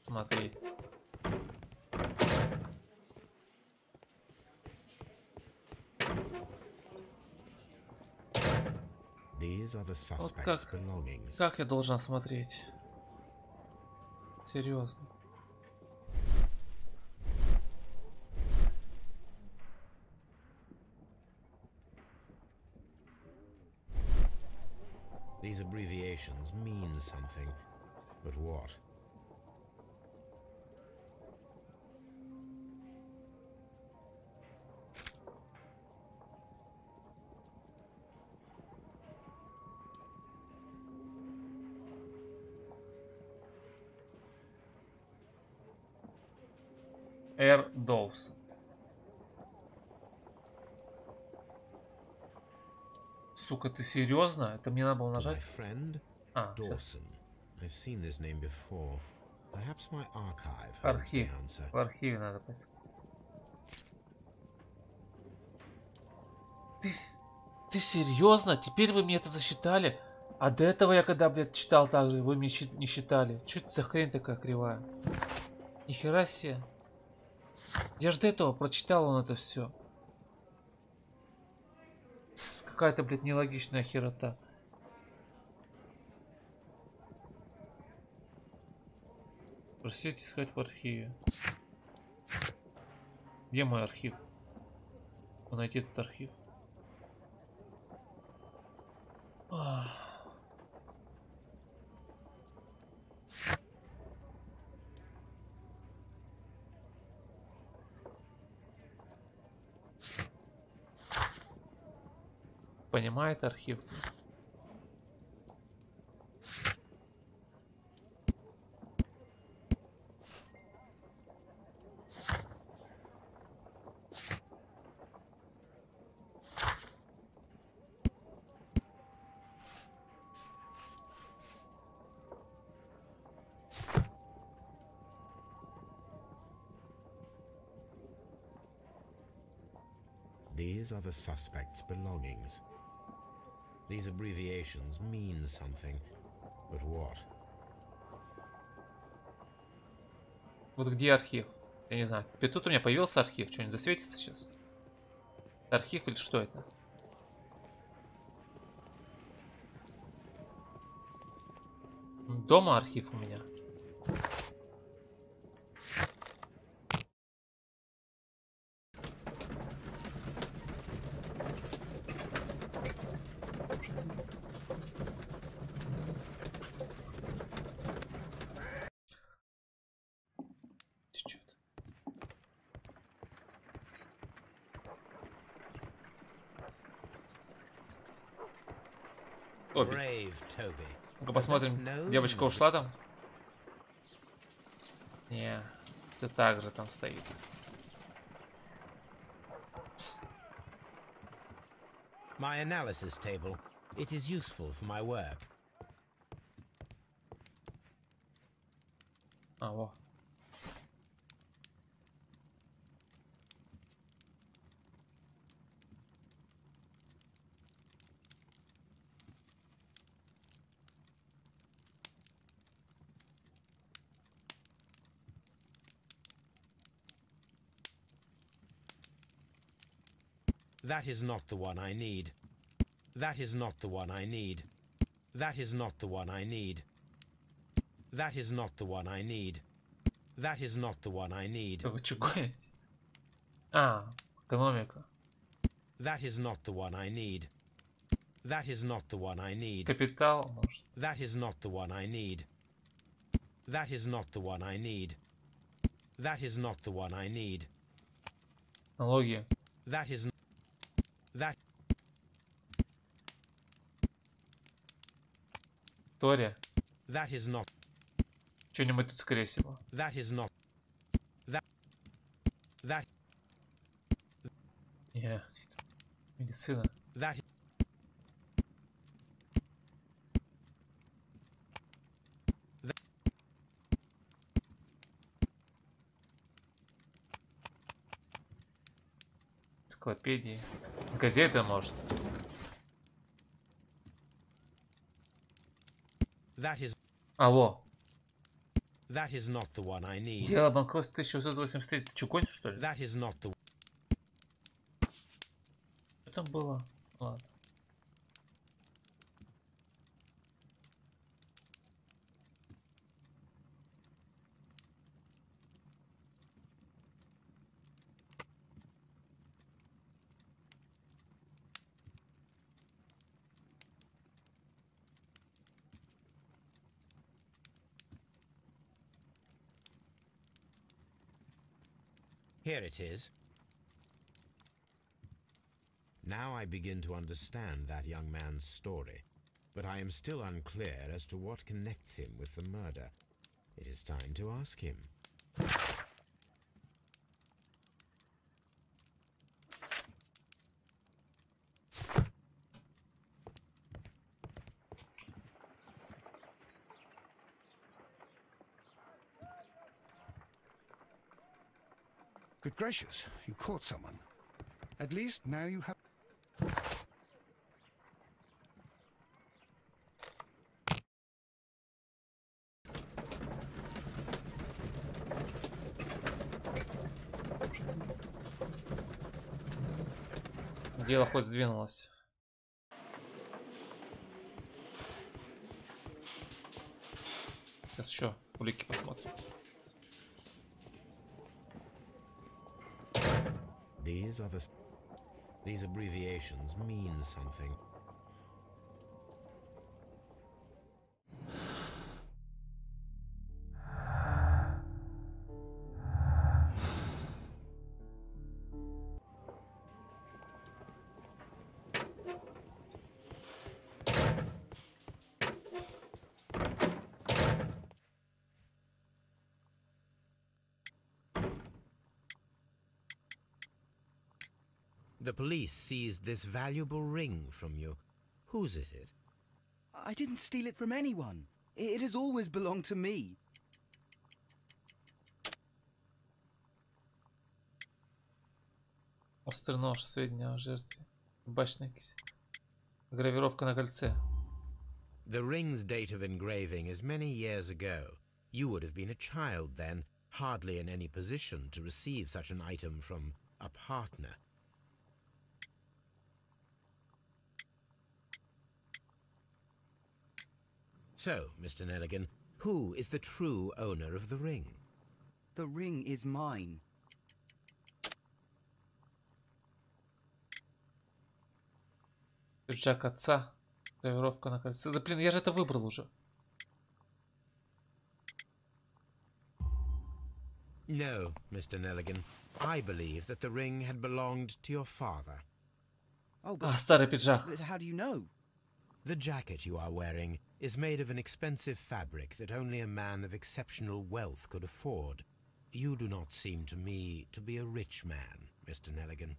Смотреть. Вот как я должен смотреть? Серьезно. These abbreviations mean something, but what? Р. Доус. Сука, ты серьезно? Это мне надо было нажать? А, Dawson. I've seen this name before. Perhaps my archive holds the архив. answer. В архиве надо поискать. Ты серьезно? Теперь вы мне это засчитали? А до этого я когда, блядь, читал так же, вы мне не считали. Что это за хрень такая кривая? Нихера себе. Я же до этого прочитал он это все. Какая-то, блядь, нелогичная херота. Просить искать в архиве. Где мой архив? Найти этот архив. Понимает архив. These are the suspect's belongings. These abbreviations mean something, but what? Вот где архив? Я не знаю. Теперь тут у меня появился архив. Что-нибудь засветится сейчас? Архив или что это? Дома архив у меня. Ну-ка посмотрим. Девочка ушла там? Не, все так же там стоит. My analysis table. It is useful for my work. А, во. That is not the one I need. That is not the one I need. That is not the one I need. That is not the one I need. That is not the one I need. Вы что гоните? А, экономика. That is not the one I need. That is not the one I need. Капитал, может. That is not the one I need. That is not the one I need. That is not the one I need. Налоги. That is that. Тория. That is not. Что-нибудь тут, скорее всего. That is not. That. Не. Медицина. That. Энциклопедии. Газеты, может. That is. Алло. That is not the one I need. Дело банкротства 1883. Ты что, гонишь, что ли? That is not the. Что там было? Ладно. Here it is. Now I begin to understand that young man's story, but I am still unclear as to what connects him with the murder. It is time to ask him. Good gracious, you caught someone. At least now you have... Дело хоть сдвинулось. Сейчас еще улики посмотрим. These abbreviations mean something. The police seized this valuable ring from you. Whose is it? I didn't steal it from anyone. It has always belonged to me. Острый нож, сведения о жертве. Табачная кисть. Гравировка на кольце. The ring's date of engraving is many years ago. You would have been a child then, hardly in any position to receive such an item from a partner. So, Mr. Nelligan, who is the true owner of the ring? The ring is mine. Пиджак отца. Гравировка на кольце. Да блин, я же это выбрал уже. No, Mr. Nelligan. I believe that the ring had belonged to your father. Oh, but, старый пиджак. but how do you know? The jacket you are wearing is made of an expensive fabric that only a man of exceptional wealth could afford. You do not seem to me to be a rich man, Mr. Nelligan.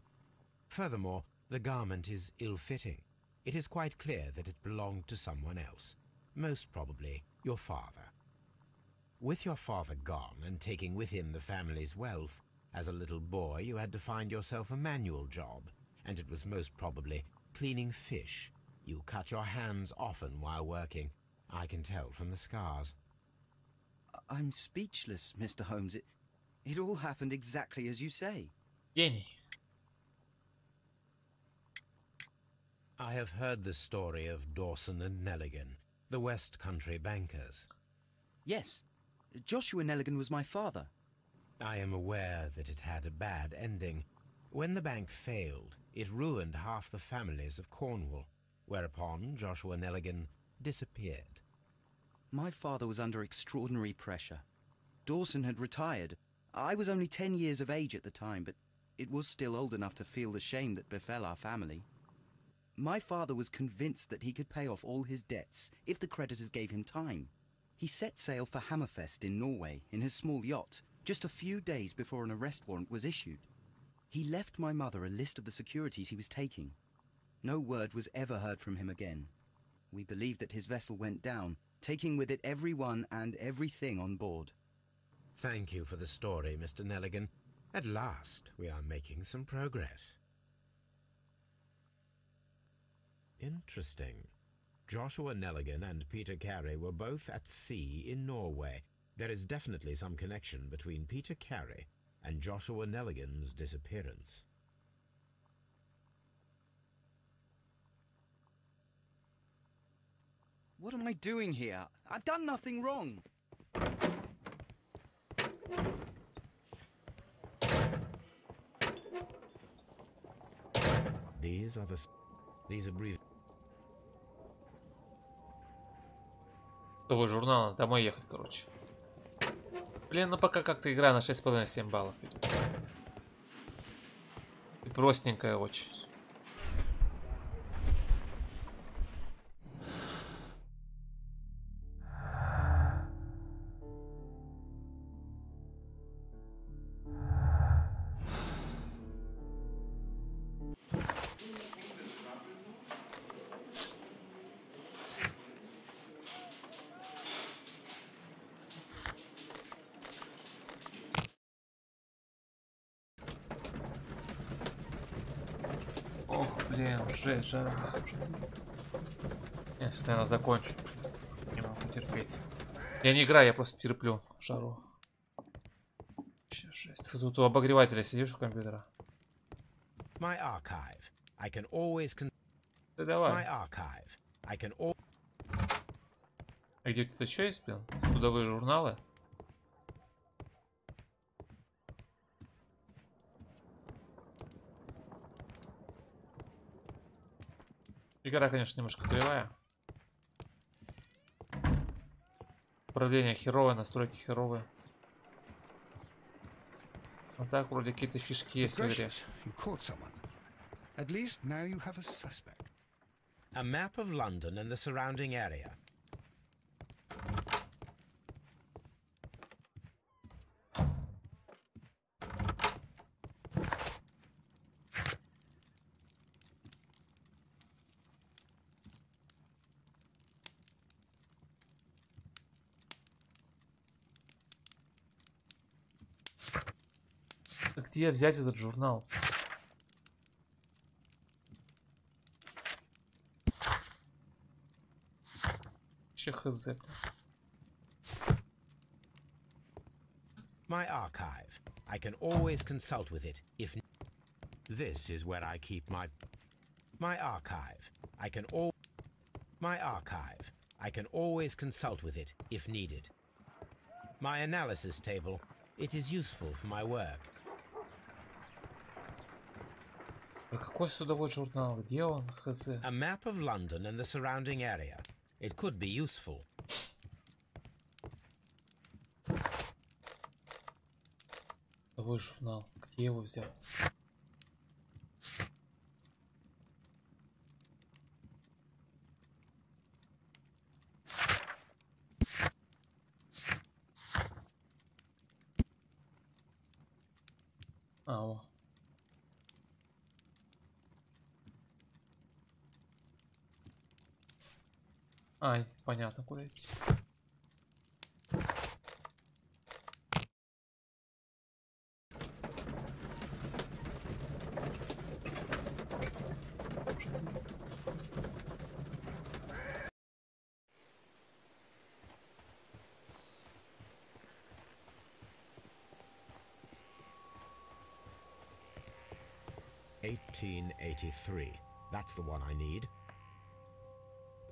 Furthermore, the garment is ill-fitting. It is quite clear that it belonged to someone else, most probably your father. With your father gone and taking with him the family's wealth, as a little boy you had to find yourself a manual job, and it was most probably cleaning fish. You cut your hands often while working. I can tell from the scars. I'm speechless, Mr. Holmes. It all happened exactly as you say. Гений. I have heard the story of Dawson and Nelligan, the West Country bankers. Yes, Joshua Nelligan was my father. I am aware that it had a bad ending. When the bank failed, it ruined half the families of Cornwall, whereupon Joshua Nelligan disappeared. My father was under extraordinary pressure. Dawson had retired. I was only 10 years of age at the time, but it was still old enough to feel the shame that befell our family. My father was convinced that he could pay off all his debts if the creditors gave him time. He set sail for Hammerfest in Norway in his small yacht just a few days before an arrest warrant was issued. He left my mother a list of the securities he was taking. No word was ever heard from him again. We believe that his vessel went down, taking with it everyone and everything on board. Thank you for the story, Mr. Nelligan. At last, we are making some progress. Interesting. Joshua Nelligan and Peter Carey were both at sea in Norway. There is definitely some connection between Peter Carey and Joshua Nelligan's disappearance. What am I doing here? I've done nothing wrong. These are brief. Того журнала, домой ехать, короче. Блин, ну пока как-то игра на 6,5-7 баллов идет. И простенькая очень. Блин, жесть, жара. Я сейчас, наверное, закончу. Не могу терпеть. Я не играю, я просто терплю жару. Вообще жесть. Ты тут у обогревателя сидишь у компьютера? My archive. I can always Ты давай. My archive. I can all. А где тут еще есть, блин? Трудовые журналы? Игра, конечно, немножко кривая. Управление херовое, настройки херовые. А так вроде какие-то фишки есть в игре. You caught someone. At least now you have a suspect. A map of London and the surrounding area. Где взять этот журнал? Че хз? My archive. I can always consult with it if. This is where I keep my archive. I can all. My archive. I can always consult with it if needed. My analysis table. It is useful for my work. Какой судовой журнал? Где он? Хз. A map of London and the surrounding area. It could be useful. Судовой журнал. Где его взял? А, о. Ай, понятно, куда идти. $18.83. That's the one I need.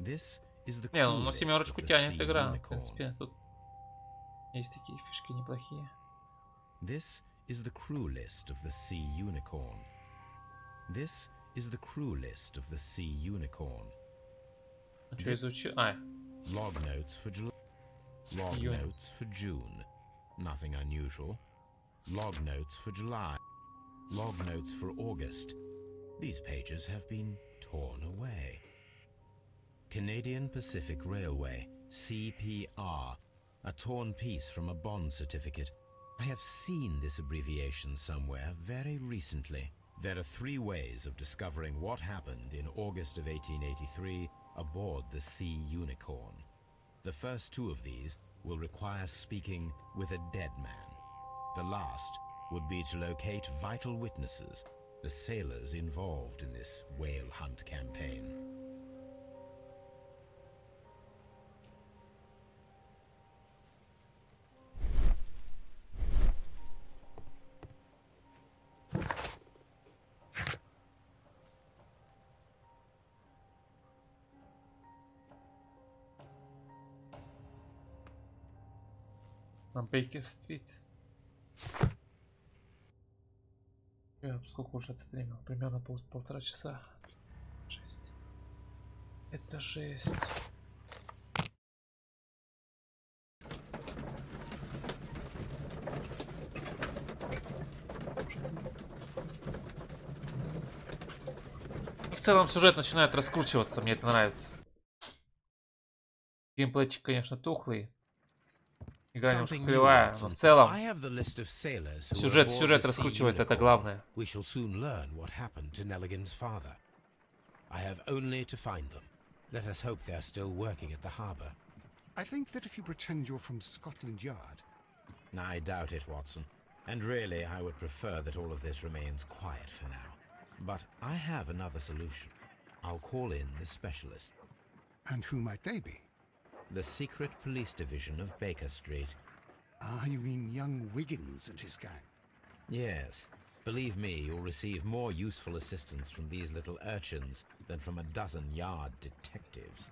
This is the. Не, ну на семерочку тянет игра. В принципе, тут есть такие фишки неплохие. This is the crew list of the Sea Unicorn. This is the crew list of the Sea Unicorn. Ну что изучил? А. Log notes for July. Log notes for June. Nothing unusual. Log notes for July. Log notes for August. These pages have been torn away. Canadian Pacific Railway, CPR, a torn piece from a bond certificate. I have seen this abbreviation somewhere very recently. There are 3 ways of discovering what happened in August of 1883 aboard the Sea Unicorn. The first 2 of these will require speaking with a dead man. The last would be to locate vital witnesses, the sailors involved in this whale hunt campaign. На Бейкер-стрит. Сколько уже отстримил? Примерно полтора часа. Жесть. Это жесть. В целом сюжет начинает раскручиваться, мне это нравится. Геймплейчик, конечно, тухлый. Игра немножко кривая, но в целом сюжет раскручивается, это главное. I have only to find them. Let us hope they are still working at the harbour. I think that if you pretend you're from Scotland Yard... I doubt it, Watson. And really, I would prefer that all of this remains quiet for now. But I have another solution. I'll call in the specialist. And who might they be? The secret police division of Baker Street. Ah, you mean young Wiggins and his gang? Yes. Believe me, you'll receive more useful assistance from these little urchins than from a dozen yard detectives.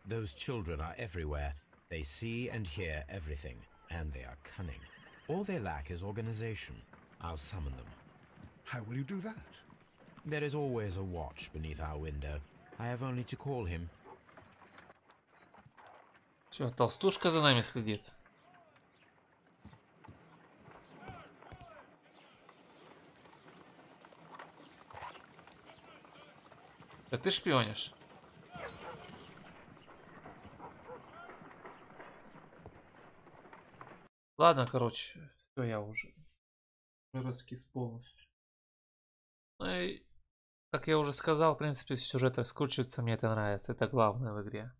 Those children are everywhere. They see and hear everything, and they are cunning. All they lack is organization. I'll summon them. How will you do that? There is always a watch beneath our window. I have only to call him. Все, толстушка за нами следит. Да ты шпионишь. Ладно, короче, все, я уже раскис полностью. Ну и, как я уже сказал, в принципе, сюжет раскручивается, мне это нравится. Это главное в игре.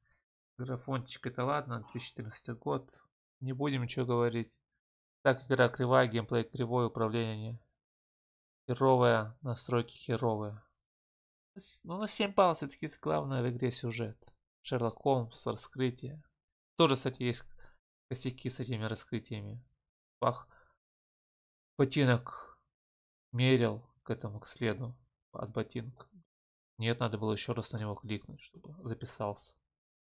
Графончик это ладно, 2014 год. Не будем ничего говорить. Так, игра кривая, геймплей кривой, управление херовое, настройки херовые. Ну, на 7 баллов все-таки главное в игре сюжет. Шерлок Холмс, раскрытие. Тоже, кстати, есть косяки с этими раскрытиями. Пах ботинок мерил к этому, к следу от ботинка. Нет, надо было еще раз на него кликнуть, чтобы записался.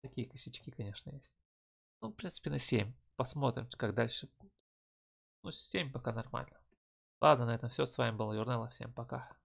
Такие косячки, конечно, есть. Ну, в принципе, на 7. Посмотрим, как дальше будет. Ну, 7 пока нормально. Ладно, на этом все. С вами был Yurnelo. Всем пока.